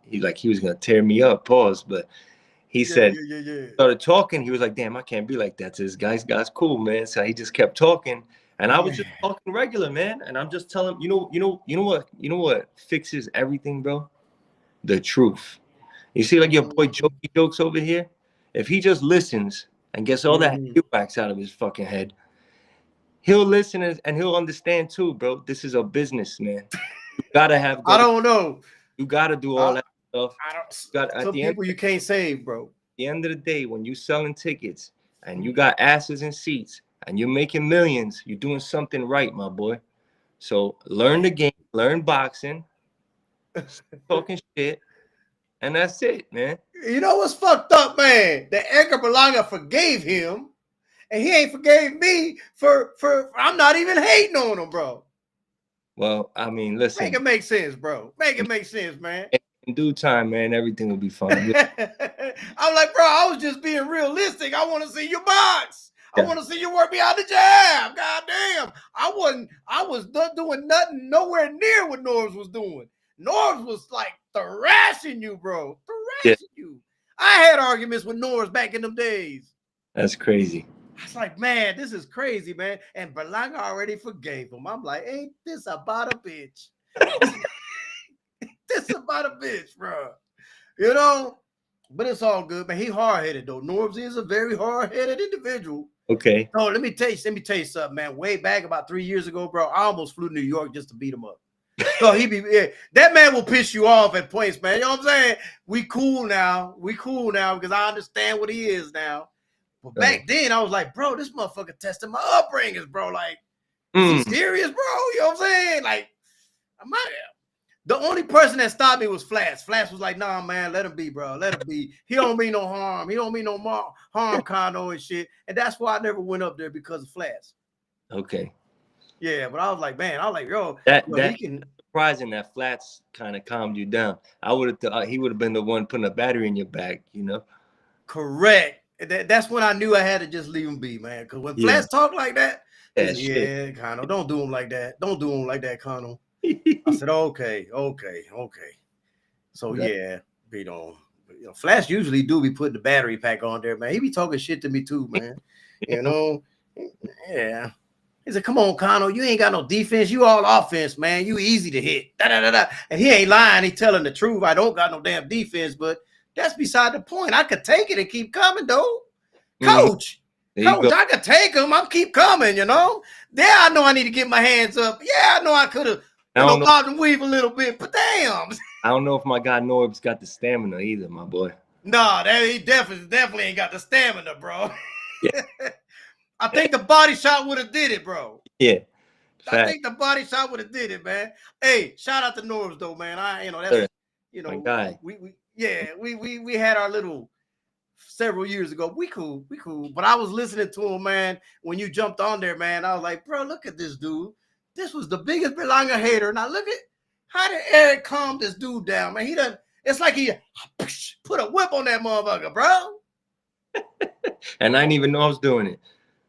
he was gonna tear me up, pause, but he said started talking, he was like, damn, I can't be like that to this guy's cool, man. So he just kept talking. And I was just talking regular, man. And I'm just telling him, you know what fixes everything, bro? The truth. You see, like your boy Jokey Jokes over here? If he just listens and gets all that wax out of his fucking head, he'll listen and he'll understand too, bro. This is a business, man. You gotta have I don't know. You gotta do all that stuff. Some people you can't save, bro. At the end of the day, when you selling tickets and you got asses in seats and you're making millions, you're doing something right, my boy. So learn the game, learn boxing, talking shit, and that's it, man. You know what's fucked up, man? That Edgar Berlanga forgave him, and he ain't forgave me for I'm not even hating on him, bro. Well, I mean, listen. Make it make sense, bro. Make it make sense, man. In due time, man, everything will be fine. I'm like, bro, I was just being realistic. I want to see you box. I want to see you work behind the jab. God damn. I was not doing nothing nowhere near what Norbs was doing. Norbs was like thrashing you, bro. Thrashing you. I had arguments with Norbs back in them days. That's crazy. I was like, man, this is crazy, man. And Berlanga already forgave him. I'm like, ain't this about a bitch? This about a bitch, bro. You know? But it's all good, man. He hard-headed, though. Norbs is a very hard-headed individual. Okay. Oh, let me tell you something, man. Way back about 3 years ago, bro, I almost flew to New York just to beat him up. So that man will piss you off at points, man. You know what I'm saying? We cool now because I understand what he is now. But back then, I was like, bro, this motherfucker testing my upbringings, bro. Like, is he serious, bro? You know what I'm saying? Like, the only person that stopped me was Flash. Flash was like, nah, man, let him be, bro. Let him be. He don't mean no harm. He don't mean no harm, Kano and shit. And that's why I never went up there because of Flash. Okay. Yeah, but I was like, man, yo, he can. Surprising that Flats kind of calmed you down. I would have thought he would have been the one putting a battery in your back, you know? Correct. That's when I knew I had to just leave him be, man. Because when Flats talk like that, Kano, don't do him like that. Don't do him like that, Kano. I said, okay. So beat on. You know, Flash usually do be putting the battery pack on there, man. He be talking shit to me too, man. You know, yeah. He said, come on, Kano, you ain't got no defense. You all offense, man. You easy to hit. And he ain't lying. He telling the truth. I don't got no damn defense, but that's beside the point. I could take it and keep coming, though. Coach, I could take him. I'll keep coming, you know. There, I know I need to get my hands up. Yeah, I know I could have bobbed and weave a little bit, but damn. I don't know if my guy Norb's got the stamina either, my boy. Nah, that he definitely ain't got the stamina, bro. Yeah. I think the body shot would have did it, bro. Yeah. I Fact. think the body shot would have did it, man. Hey, shout out to Norbs though, man. That's Sir, you my know, guy. we had our little several years ago. We cool. But I was listening to him, man. When you jumped on there, man, I was like, bro, look at this dude. This was the biggest Berlanga hater. Now look at how did Eric calm this dude down, man. He done. It's like he put a whip on that motherfucker, bro. And I didn't even know I was doing it.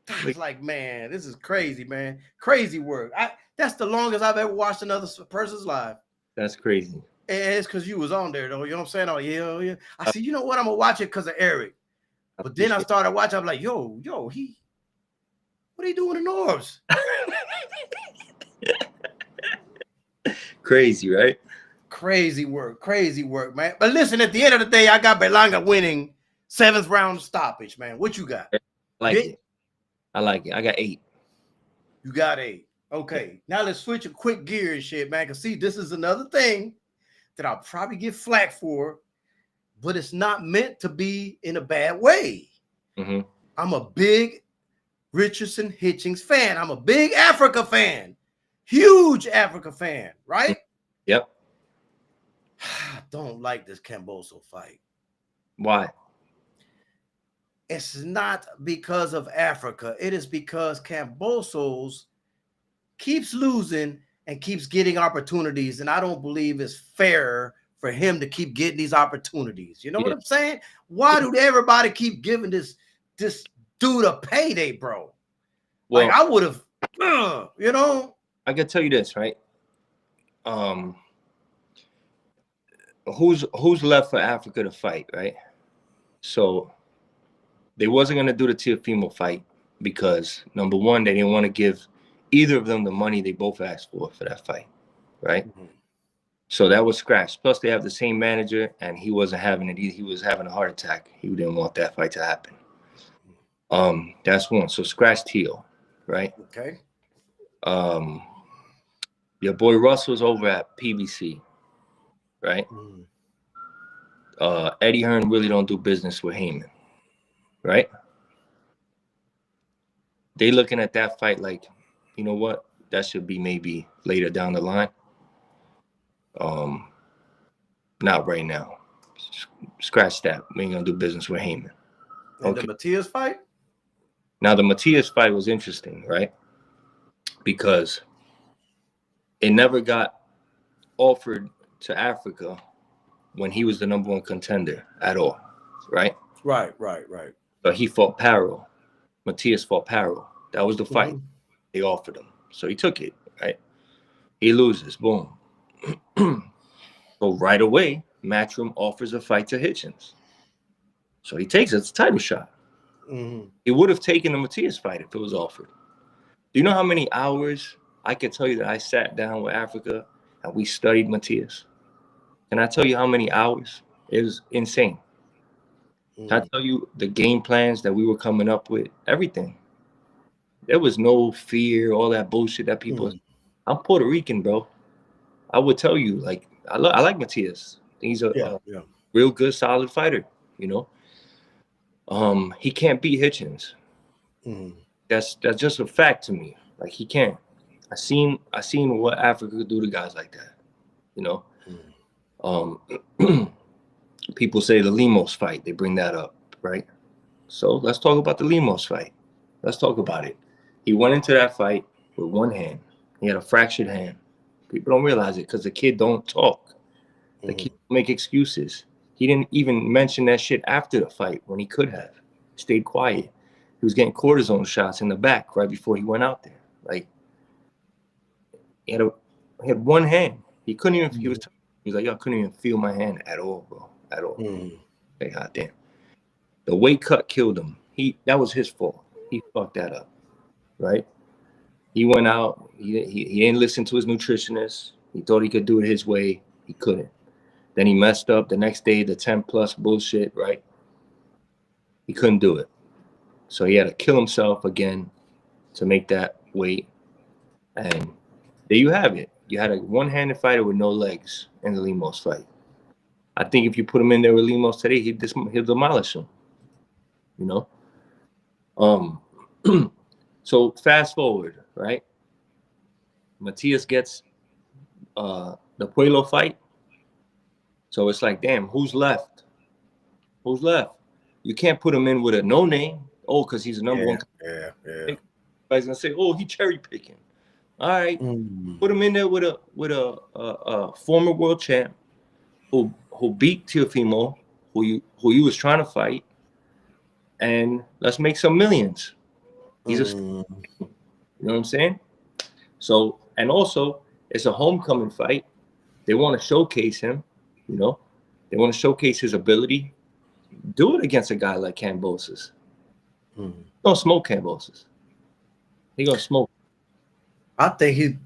I was like, man, this is crazy, man. Crazy work. That's the longest I've ever watched another person's live. That's crazy. And it's because you was on there, though. You know what I'm saying? Oh, yeah, oh, yeah. I said, you know what? I'm going to watch it because of Eric. But then I started watching. I'm like, yo, what are you doing in Norbs? Crazy, right? Crazy work, man. But listen, at the end of the day, I got Berlanga winning 7th round stoppage, man. What you got? I like it. I got 8. You got 8. Okay. Now let's switch a quick gear and shit, man. Because see, this is another thing that I'll probably get flack for, but it's not meant to be in a bad way. Mm-hmm. I'm a big Richardson Hitchings fan. I'm a big Africa fan. Huge Africa fan, right? Yep. I don't like this Kambosos fight. Why? It's not because of Africa. It is because Kambosos keeps losing and keeps getting opportunities. And I don't believe it's fair for him to keep getting these opportunities. You know what I'm saying? Why do everybody keep giving this dude a payday, bro? Well, like I would have, you know. I can tell you this, right? Who's left for Africa to fight, right? So they wasn't gonna do the Teofimo fight because number one, they didn't want to give either of them the money they both asked for that fight, right? Mm-hmm. So that was scratched. Plus, they have the same manager, and he wasn't having it. He was having a heart attack. He didn't want that fight to happen. That's one. So scratch Teo, right? Okay. Your boy Russell's over at PBC, right? Mm. Eddie Hearn really don't do business with Heyman, right? They looking at that fight like, you know what? That should be maybe later down the line. Not right now. Scratch that. We ain't gonna do business with Heyman. And the Matias fight? Now the Matias fight was interesting, right? Because it never got offered to Africa when he was the number one contender at all, right? Right. But he fought Paro. Matias fought Paro. That was the fight. Mm-hmm. They offered him. So he took it, right? He loses. Boom. So right away, Matchroom offers a fight to Hitchens. So he takes it. It's a title shot. Mm-hmm. He would have taken the Matias fight if it was offered. Do you know how many hours I can tell you that I sat down with Africa and we studied Matias? Can I tell you how many hours? It was insane. Mm-hmm. Can I tell you the game plans that we were coming up with? Everything. There was no fear, all that bullshit that people... Mm-hmm. I'm Puerto Rican, bro. I would tell you, like, I like Matias. He's a real good, solid fighter, you know? He can't beat Hitchens. Mm-hmm. That's just a fact to me. Like, he can't. I seen what Africa could do to guys like that, you know? Mm-hmm. People say the Lemos fight. They bring that up, right? So let's talk about the Lemos fight. Let's talk about it. He went into that fight with one hand. He had a fractured hand. People don't realize it because the kid don't talk. The kid make excuses. He didn't even mention that shit after the fight when he could have. Stayed quiet. He was getting cortisone shots in the back right before he went out there. Like, he had one hand. He couldn't even, he was like, yo, I couldn't even feel my hand at all, bro. At all. Like, god damn. The weight cut killed him. That was his fault. He fucked that up. Right? He went out. He didn't listen to his nutritionist. He thought he could do it his way. He couldn't. Then he messed up the next day, the 10+ bullshit, right? He couldn't do it. So he had to kill himself again to make that weight. And there you have it. You had a one-handed fighter with no legs in the Lemos fight. I think if you put him in there with Limos today, he'll demolish him. You know. So fast forward, right? Matias gets the Pueblo fight. So it's like, damn, who's left? Who's left? You can't put him in with a no name. Oh, because he's a number one. Yeah. Everybody's gonna say, oh, he cherry picking. All right, put him in there with a former world champ who beat Teofimo, who you was trying to fight, and let's make some millions. He's you know what I'm saying? So, and also it's a homecoming fight. They want to showcase him, you know. They want to showcase his ability. Do it against a guy like Kambosos. Don't smoke Kambosos. He gonna smoke. I think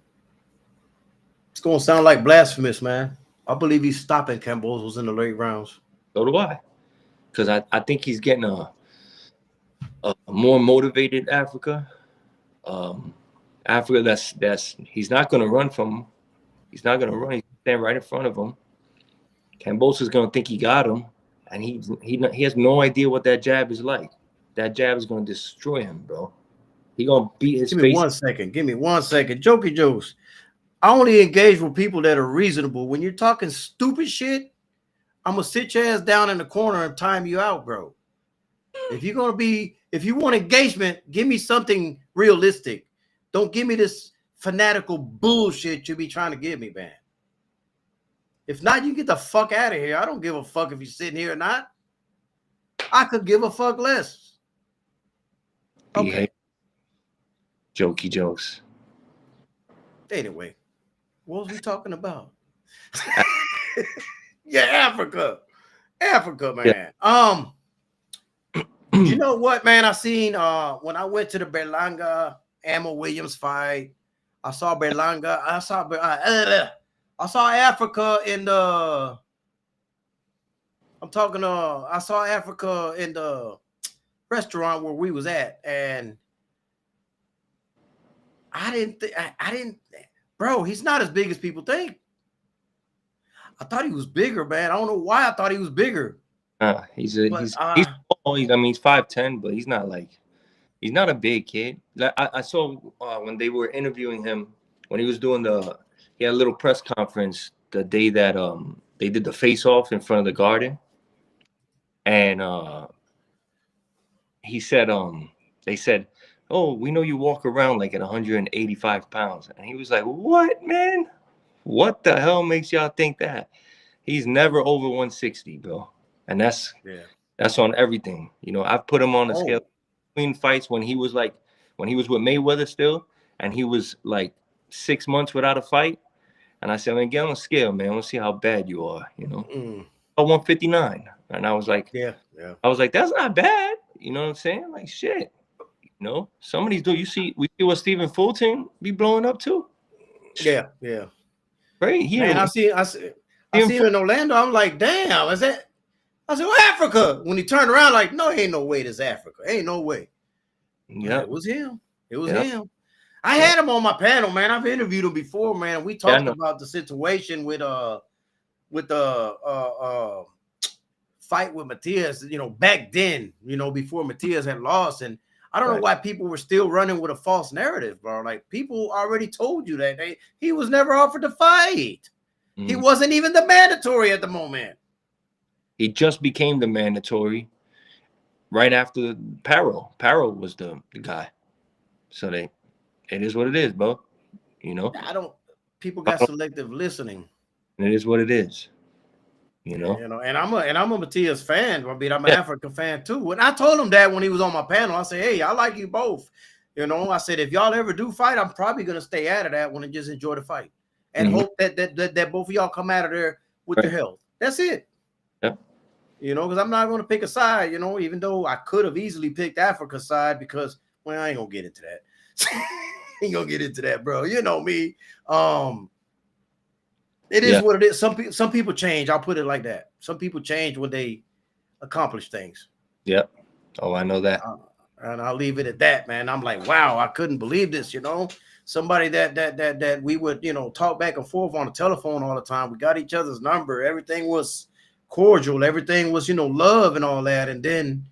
it's gonna sound like blasphemous, man. I believe he's stopping Kambosos in the late rounds. So do I, because I think he's getting a more motivated Africa. Africa that's he's not gonna run from him. He's not gonna run. He's gonna stand right in front of him. Kambosos gonna think he got him, and he has no idea what that jab is like. That jab is gonna destroy him, bro. He gonna beat his face. Give me 1 second. Jokey jokes. I only engage with people that are reasonable. When you're talking stupid shit, I'm gonna sit your ass down in the corner and time you out, bro. If you want engagement, give me something realistic. Don't give me this fanatical bullshit you be trying to give me, man. If not, you get the fuck out of here. I don't give a fuck if you're sitting here or not. I could give a fuck less. Okay. Jokey jokes. Anyway, what was we talking about? Yeah, Africa, man. Yeah. You know what, man? I seen when I went to the Berlanga Ammo Williams fight. I saw Berlanga. I saw Africa in the. I saw Africa in the restaurant where we was at, and I didn't, bro. He's not as big as people think. I thought he was bigger, man. I don't know why I thought he was bigger. He's small. I mean, he's 5'10", but he's not a big kid. Like I saw when they were interviewing him when he was doing he had a little press conference the day that they did the face off in front of the Garden, and he said they said, oh, we know you walk around like at 185 pounds, and he was like, what, man? What the hell makes y'all think that? He's never over 160, bro. And that's on everything. You know, I've put him on a scale between fights when he was with Mayweather still, and he was like 6 months without a fight. And I said, man, get on a scale, man. Let's see how bad you are, you know. 159. And I was like, I was like, that's not bad. You know what I'm saying? Like, shit. You know, some of these dudes, we see what Stephen Fulton be blowing up to. Yeah. Right here. Man, I see him in Orlando. I'm like, damn, is that? I said, well, Africa. When he turned around, like, no, ain't no way this Africa. Ain't no way. Yeah, it was him. Him. I had him on my panel, man. I've interviewed him before, man. We talked about the situation with the fight with Matias, you know, back then, you know, before Matias had lost. And I don't know why people were still running with a false narrative, bro. Like, people already told you that he was never offered to fight. He wasn't even the mandatory at the moment. He just became the mandatory right after Paro. Paro was the guy. So it is what it is, bro. You know? People got selective listening. And it is what it is. You know? And I'm a Matias fan. I mean, I'm an Africa fan too. And I told him that when he was on my panel. I said, hey, I like you both. You know, I said, if y'all ever do fight, I'm probably gonna stay out of that one and just enjoy the fight. And hope that both of y'all come out of there with your health. That's it. Yep. You know, because I'm not going to pick a side, you know, even though I could have easily picked Africa's side because, well, I ain't going to get into that. Ain't going to get into that, bro. You know me. It is what it is. Some people change. I'll put it like that. Some people change when they accomplish things. Yep. Oh, I know that. And I'll leave it at that, man. I'm like, wow, I couldn't believe this, you know. Somebody that we would, you know, talk back and forth on the telephone all the time. We got each other's number. Everything was cordial. Everything was, love and all that. And then,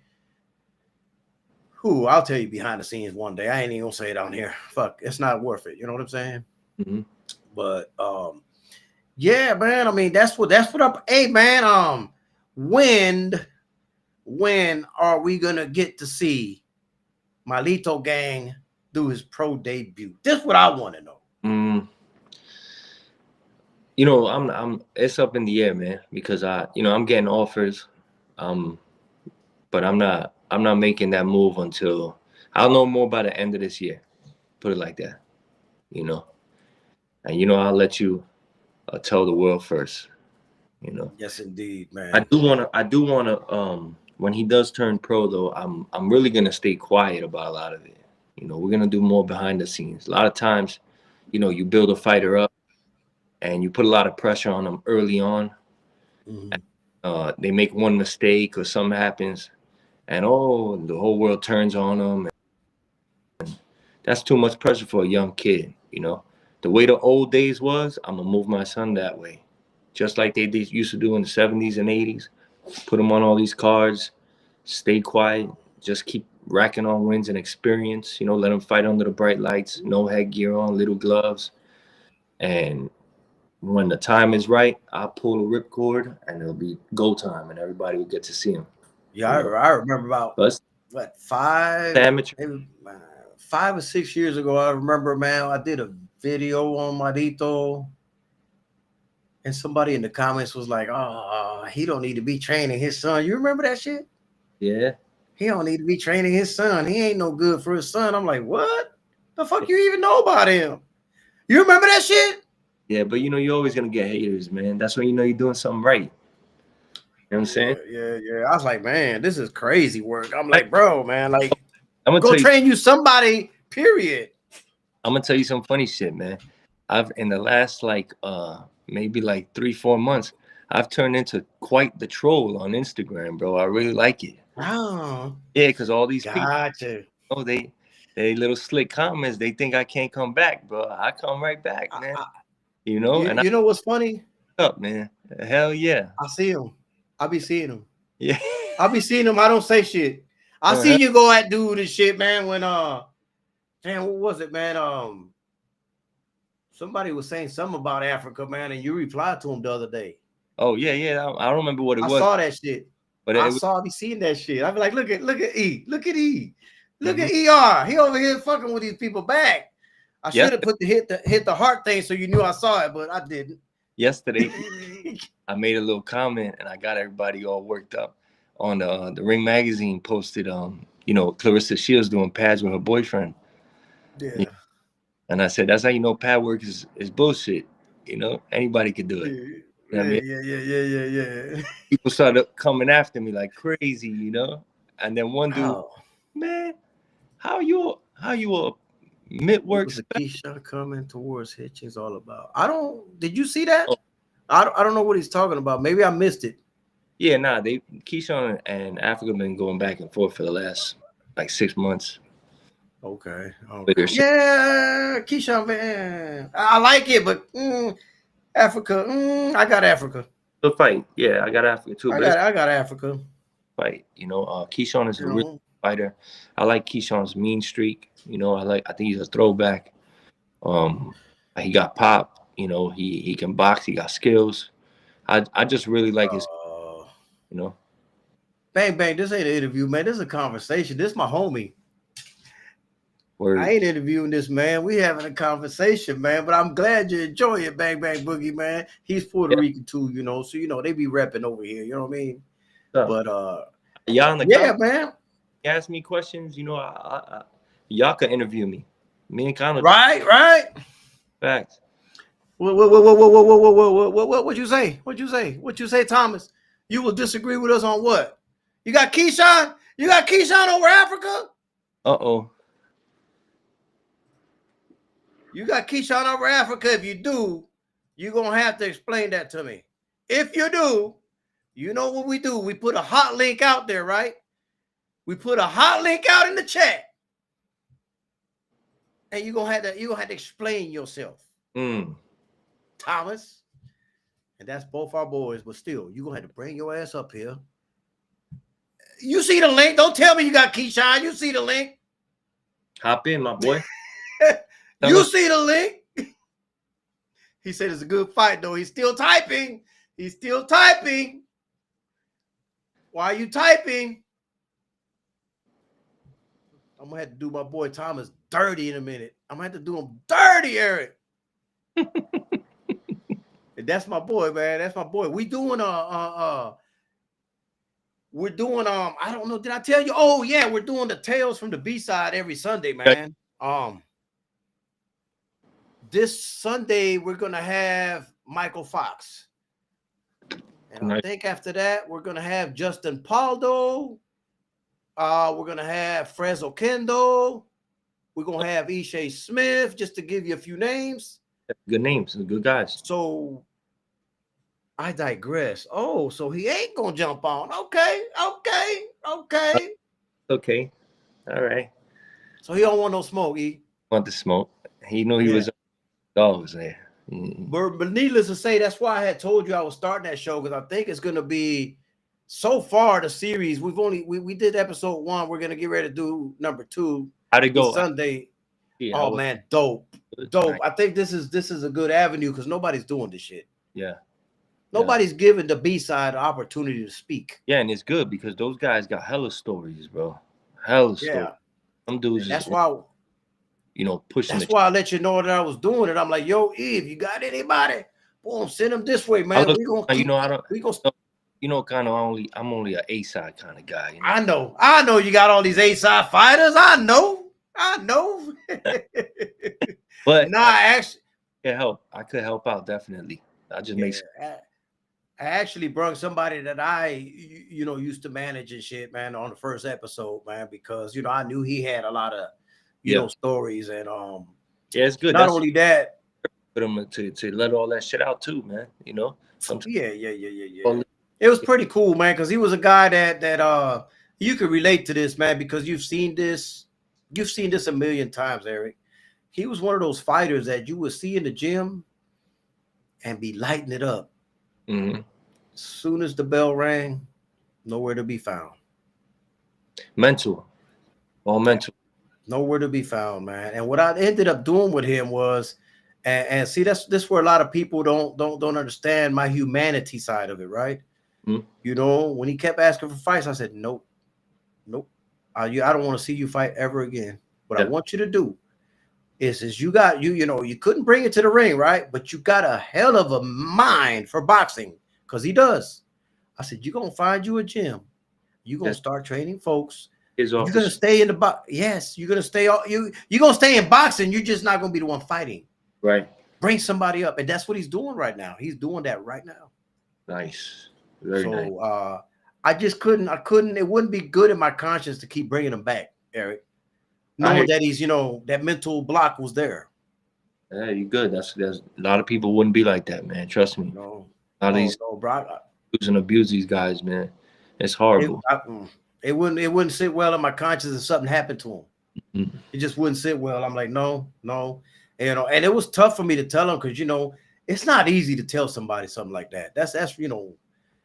I'll tell you behind the scenes one day. I ain't even gonna say it on here. Fuck, it's not worth it. You know what I'm saying? Mm-hmm. But yeah, man. I mean, that's what up. Hey, man. When are we gonna get to see Malito Gang do his pro debut? This what I want to know. It's up in the air, man, because I'm getting offers, but I'm not making that move until I'll know more by the end of this year. Put it like that, and I'll let you tell the world first. Yes, indeed, man. I do wanna. When he does turn pro, though, I'm really gonna stay quiet about a lot of it. We're gonna do more behind the scenes. A lot of times, you build a fighter up and you put a lot of pressure on them early on. Mm-hmm. They make one mistake or something happens, and the whole world turns on them. That's too much pressure for a young kid. The way the old days was, I'm gonna move my son that way, just like they used to do in the '70s and '80s. Put him on all these cards, stay quiet, just keep racking on wins and experience. Let him fight under the bright lights, no headgear on, little gloves, and when the time is right, I'll pull the ripcord and it'll be go time, and everybody will get to see him. Yeah, I remember about But what amateur. maybe 5 or 6 years ago. I remember, man, I did a video on Marito, and somebody in the comments was like, "Oh, he don't need to be training his son." You remember that shit? Yeah. He don't need to be training his son. He ain't no good for his son. I'm like, what? The fuck you even know about him? You remember that shit? Yeah, but you're always gonna get haters, man. That's when you're doing something right. You know what I'm saying? Yeah. I was like, man, this is crazy work. I'm I, like, bro, man, like, I'm gonna go tell you. train you somebody. Period. I'm gonna tell you some funny shit, man. I've in the last maybe like 3-4 months, I've turned into quite the troll on Instagram, bro. I really like it. Oh, Yeah, because all these people, gotcha. they little slick comments. They think I can't come back, bro. I come right back, I, man. I, And I you know what's funny? up, man. Hell yeah, I see him. I be seeing him. yeah. I be seeing him. I don't say shit. I Uh-huh. see you go at dude and shit, man. When damn, what was it, man? Somebody was saying something about Africa, man, and you replied to him the other day. Oh yeah. I don't remember what it I was, saw that shit. but I it was. saw I be seeing that shit. I be like, look at E. Look at E. Look Mm-hmm. at ER. He over here fucking with these people back. I should have put the hit the heart thing so you knew I saw it, but I didn't. Yesterday, I made a little comment and I got everybody all worked up on the Ring magazine posted Clarissa Shields doing pads with her boyfriend. Yeah. And I said that's how you know pad work is bullshit. Anybody could do it. You know what I mean? Yeah. People started coming after me like crazy, And then one dude, Oh, man, how you a mid what work was the spec? Keyshawn coming towards Hitchens all about? Did you see that? Oh, I don't know what he's talking about. Maybe I missed it. yeah, nah, Keyshawn and Africa been going back and forth for the last like 6 months. Okay. But they're Yeah, Keyshawn, man. I like it, but Africa, I got Africa. still fight. Yeah, I got Africa too, but it's I got Africa. fight. Keyshawn is a real fighter. I like Keyshawn's mean streak. I think he's a throwback. He got pop. He can box. He got skills. I just really like his. You know. Bang bang. This ain't an interview, man. This is a conversation. This is my homie. Word. I ain't interviewing this man. We having a conversation, man. But I'm glad you enjoy it, Bang Bang Boogie, man. He's Puerto Rican too, so they be repping over here. You know what I mean? But y'all in the yeah, man. Ask me questions. Y'all can interview me. Me and Connor. Right. Facts. What you say? What you say, Thomas? You will disagree with us on what? You got Keyshawn? You got Keyshawn over Africa? Uh-oh. You got Keyshawn over Africa. If you do, you're going to have to explain that to me. If you do, you know what we do. We put a hot link out there, right? We put a hot link out in the chat. And you're going to have to explain yourself. Thomas. And that's both our boys. But still, you're going to have to bring your ass up here. You see the link. Don't tell me you got Keyshawn. You see the link. Hop in, my boy. You see the link. He said it's a good fight, though. He's still typing. He's still typing. Why are you typing? I'm going to have to do my boy Thomas dirty in a minute. I'm going to have to do him dirty, Eric. And that's my boy, man. That's my boy. We're doing I don't know, did I tell you? Oh, yeah, we're doing the Tales from the B-side every Sunday, man. This Sunday we're going to have Michael Fox. And I think after that, we're going to have Justin Paldo. We're going to have Frezzo Kendo. We're going to have Ishay Smith, just to give you a few names. Good names and good guys. So I digress. Oh, so he ain't going to jump on. Okay. Okay. All right. So he don't want no smoke, E. Want the smoke. He knew he was dogs there. But needless to say, that's why I had told you I was starting that show, because I think it's going to be, so far the series, we did episode 1. We're going to get ready to do number 2. How'd it go? Sunday. Yeah, man, dope. I think this is a good avenue because nobody's doing this shit. Yeah. Nobody's giving the B-side an opportunity to speak. Yeah, and it's good because those guys got hella stories, bro. Hella stories. Some dudes. That's why. Pushing. That's why I let you know that I was doing it. I'm like, yo, Eve, you got anybody? Boom, send them this way, man. I'm only an A-side kind of guy. I know you got all these A-side fighters. I know. But I could help out, definitely. I just make I actually brought somebody that I used to manage and shit, man, on the first episode, man, because I knew he had a lot of stories, and it's good. Not only that, for him to let all that shit out too, man. It was pretty cool, man, because he was a guy that you could relate to this, man, because you've seen this a million times, Eric. He was one of those fighters that you would see in the gym and be lighting it up. Mm-hmm. As soon as the bell rang, nowhere to be found. Mental. Nowhere to be found, man. And what I ended up doing with him was, and see, this where a lot of people don't understand my humanity side of it, right? Mm-hmm. When he kept asking for fights, I said, nope. I don't want to see you fight ever again. What I want you to do is you couldn't bring it to the ring, right? But you got a hell of a mind for boxing, because he does. I said, you're going to find you a gym. You're going to start training folks. You're going to stay in the box. Yes, you're going to stay. You're going to stay in boxing. You're just not going to be the one fighting. Right. Bring somebody up. And that's what he's doing right now. He's doing that right now. Nice. Very nice. I couldn't, it wouldn't be good in my conscience to keep bringing him back, Eric. Knowing that he's, that mental block was there. Yeah, you're good. That's a lot of people wouldn't be like that, man. Trust me. No. A lot of these use and abuse these guys, man. It's horrible. It wouldn't sit well in my conscience if something happened to him. Mm-hmm. It just wouldn't sit well. I'm like, no. And it was tough for me to tell him, because it's not easy to tell somebody something like that. That's it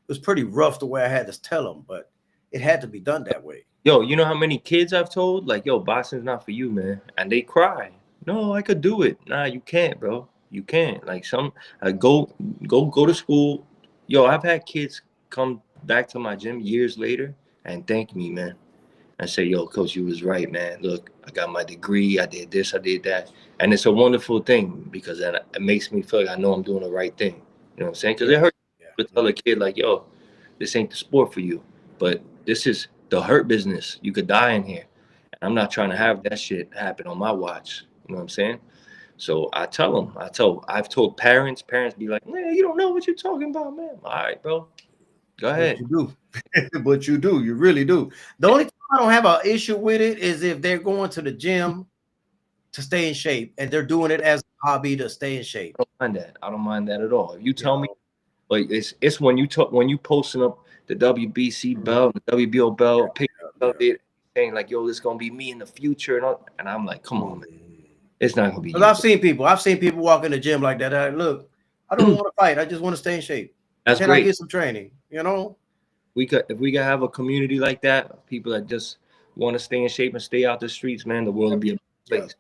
was pretty rough the way I had to tell him, but it had to be done that way. Yo, you know how many kids I've told, like, yo, boxing's not for you, man, and they cry. No, I could do it. Nah, you can't, bro. You can't. Like, go to school. Yo, I've had kids come back to my gym years later and thank me, man. And say, yo, coach, you was right, man. Look, I got my degree. I did this. I did that. And it's a wonderful thing, because then it makes me feel like I know I'm doing the right thing. You know what I'm saying? Because it hurts to tell a kid, like, yo, this ain't the sport for you. But this is the hurt business. You could die in here. And I'm not trying to have that shit happen on my watch. You know what I'm saying? So I tell them. I've told parents be like, man, you don't know what you're talking about, man. All right, bro. Go ahead. But you do. But you do. You really do. The only time I don't have an issue with it is if they're going to the gym to stay in shape, and they're doing it as a hobby to stay in shape. I don't mind that at all. If you tell me, like, it's when you posting up the WBC belt, the WBO belt, saying like, yo, this gonna be me in the future, and I'm like, come on, man. It's not gonna be. Because I've seen people walk in the gym like that. Look, I don't want to fight. I just want to stay in shape. That's Can I great. get some training? You know, If we could have a community like that, people that just want to stay in shape and stay out the streets, man, the world would be a better yeah, place.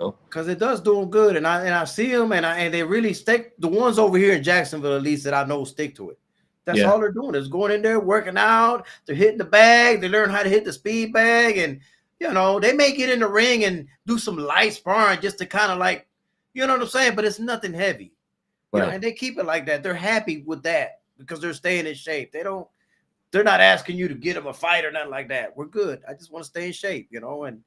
You know? because it does do them good, and I see them, and they really stick. The ones over here in Jacksonville, at least that I know, stick to it. That's Yeah, all they're doing is going in there, working out. They're hitting the bag. They learn how to hit the speed bag, and they may get in the ring and do some light sparring just to kind of like, you know what I'm saying. But it's nothing heavy, right. and they keep it like that. They're happy with that because they're staying in shape. They're not asking you to get them a fight or nothing like that. We're good. I just want to stay in shape, and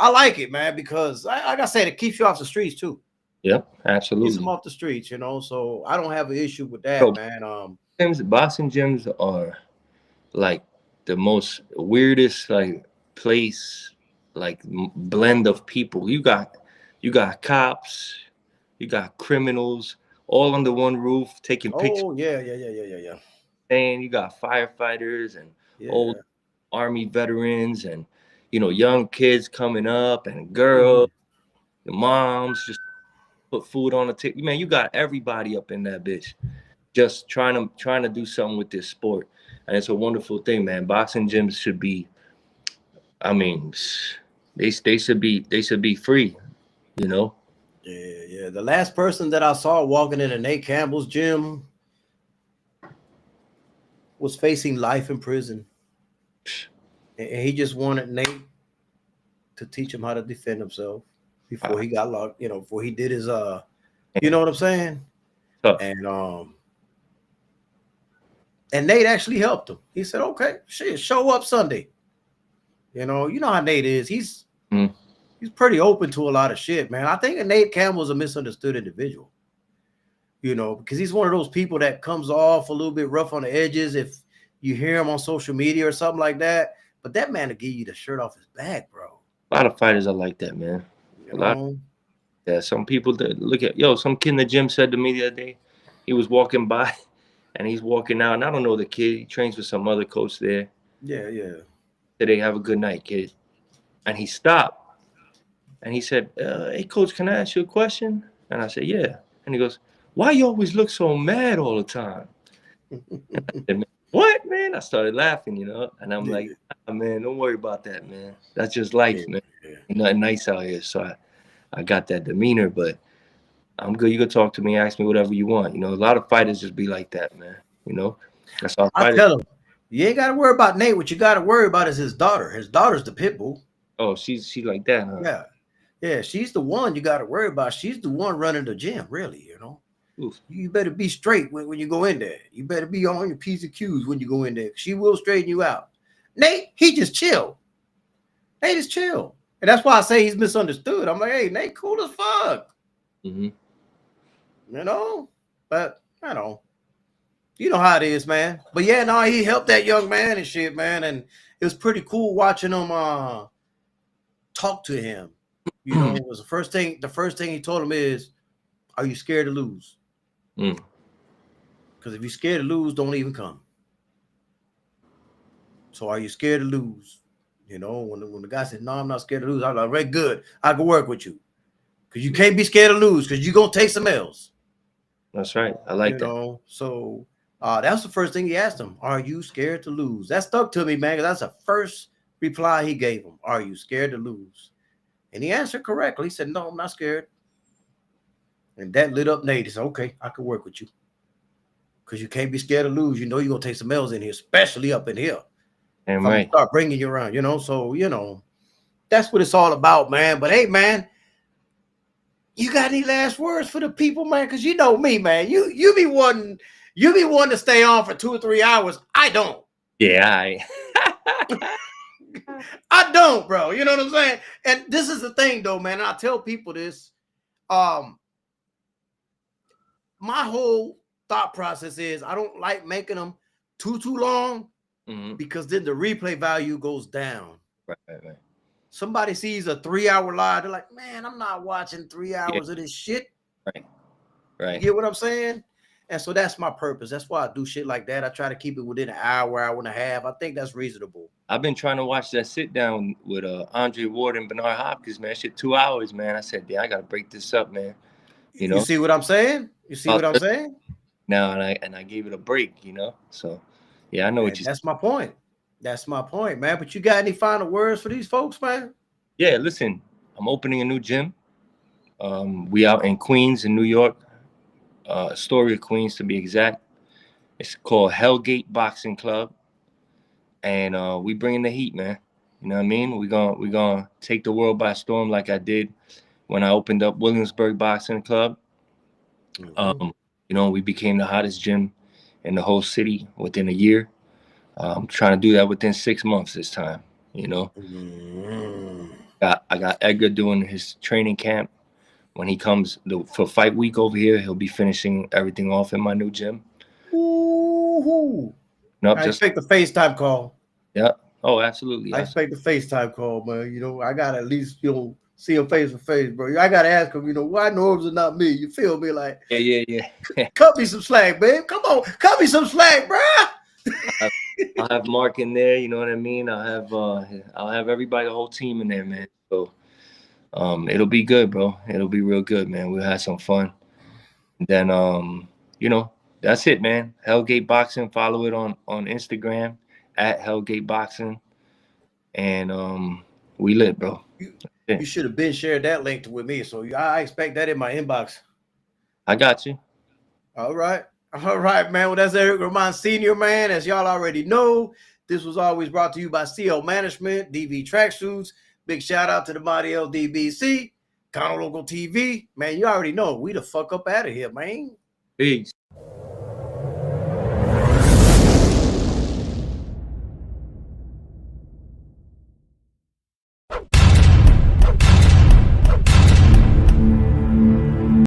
I like it, man, because like I said, it keeps you off the streets too. Yep, Keeps them absolutely. off the streets, so I don't have an issue with that, Bro, man. boxing gyms are like the most weirdest like place, like blend of people. You got cops, you got criminals, all under one roof taking pictures. Oh yeah, yeah, yeah, yeah, yeah, yeah, And you got firefighters and old yeah. army veterans and young kids coming up and girls, Hmm. the moms just put food on the table. Man, you got everybody up in that bitch just trying to do something with this sport, and it's a wonderful thing, man. Boxing gyms should be, I mean, they should be free, you know. Yeah, yeah. The last person that I saw walking into Nate Campbell's gym was facing life in prison, and he just wanted Nate to teach him how to defend himself before Ah, he got locked. Before he did his you know what I'm saying? tough. And Nate actually helped him. He said, "Okay, shit, show up Sunday." You know how Nate is. Mm, He's pretty open to a lot of shit, man. I think Nate Campbell's a misunderstood individual. Because he's one of those people that comes off a little bit rough on the edges if you hear him on social media or something like that. But that man will give you the shirt off his back, bro. a lot of fighters are like that, man. You A lot. know? Yeah, some people that look at some kid in the gym said to me the other day, he was walking by, and he's walking out, and I don't know the kid. He trains with some other coach there. Yeah, yeah. Said, "Hey, have a good night, kid." And he stopped, and he said, "Hey, coach, can I ask you a question?" And I said, "Yeah." And he goes, "Why you always look so mad all the time?" And what, man? I started laughing, and I'm like, Yeah, man, don't worry about that, man. That's just life, yeah, man. yeah. Ain't nothing nice out here. So I got that demeanor, but I'm good. You can talk to me, ask me whatever you want. A lot of fighters just be like that, man. That's how I fighters. tell him, you ain't got to worry about Nate. What you got to worry about is his daughter. His daughter's the pit bull. Oh, she's like that, huh? Yeah. Yeah, she's the one you got to worry about. She's the one running the gym, really. Oof. You better be straight when you go in there. You better be on your P's and Q's when you go in there. She will straighten you out. Nate, he just chill. Nate is chill. And that's why I say he's misunderstood. I'm like, hey, Nate, cool as fuck. Mm-hmm. You know? But, you know how it is, man. But yeah, no, he helped that young man and shit, man. And it was pretty cool watching him talk to him. It was the first thing he told him is, are you scared to lose? Mm. Because if you're scared to lose, don't even come. So are you scared to lose? When the guy said, no, I'm not scared to lose, I'm like, right, good. I can work with you. Because you can't be scared to lose because you're going to take some L's. That's right. I like that. So that's the first thing he asked him. Are you scared to lose? That stuck to me, man, because that's the first reply he gave him. Are you scared to lose? And he answered correctly. He said, no, I'm not scared. And that lit up Nate. He said, okay, I can work with you. Because you can't be scared to lose. You're going to take some L's in here, especially up in here. And If I'm going to right. start bringing you around, so, that's what it's all about, man. But, hey, man, you got any last words for the people, man? Because you know me, man. You be wanting to stay on for 2 or 3 hours. I don't. Yeah. I don't, bro. You know what I'm saying? And this is the thing, though, man. And I tell people this. My whole thought process is I don't like making them too long Mm-hmm. because then the replay value goes down. Right. Somebody sees a 3-hour live, they're like, man, I'm not watching 3 Yeah. hours of this shit. Right. You get what I'm saying? And so that's my purpose. That's why I do shit like that. I try to keep it within an hour and a half. I think that's reasonable. I've been trying to watch that sit down with Andre Ward and Bernard Hopkins, man. Shit, 2 hours, man. I said, damn, I gotta break this up, man. You You know, see what I'm saying? You see what I'm saying? now and I gave it a break. You know, so yeah, I know what And you. that's my point. That's my point, man. But you got any final words for these folks, man? Yeah, listen, I'm opening a new gym. We out in Queens, in New York, Astoria, Queens, to be exact. It's called Hellgate Boxing Club, and we bringing the heat, man. You know what I mean? We gonna take the world by storm, like I did when I opened up Williamsburg Boxing Club. Mm-hmm. Um, you know, we became the hottest gym in the whole city within a year. I'm trying to do that within 6 months this time. You know, Mm-hmm. I got Edgar doing his training camp. When he comes for fight week over here, he'll be finishing everything off in my new gym. Ooh. Nope, I just expect the FaceTime call. yeah. Oh, absolutely. I expect the FaceTime call, man. You know, I gotta at least, see him face to face, bro. I gotta ask him, why Norbs are not me? You feel me? Like, Yeah. cut me some slack, babe. Come on, cut me some slack, bro. I'll have Mark in there. You know what I mean. I'll have everybody, the whole team in there, man. So it'll be good, bro. It'll be real good, man. We'll have some fun. And then you know, that's it, man. Hellgate Boxing. Follow it on Instagram at Hellgate Boxing, and we lit, bro. You, Yeah. you should have been shared that link with me, so I expect that in my inbox. I got you. All right. All right, man. Well, that's Eric Roman Sr., man. As y'all already know, this was always brought to you by CL Management, DV Tracksuits. Big shout out to the Body LDBC, Cono Local TV. Man, you already know. We the fuck up out of here, man. Peace.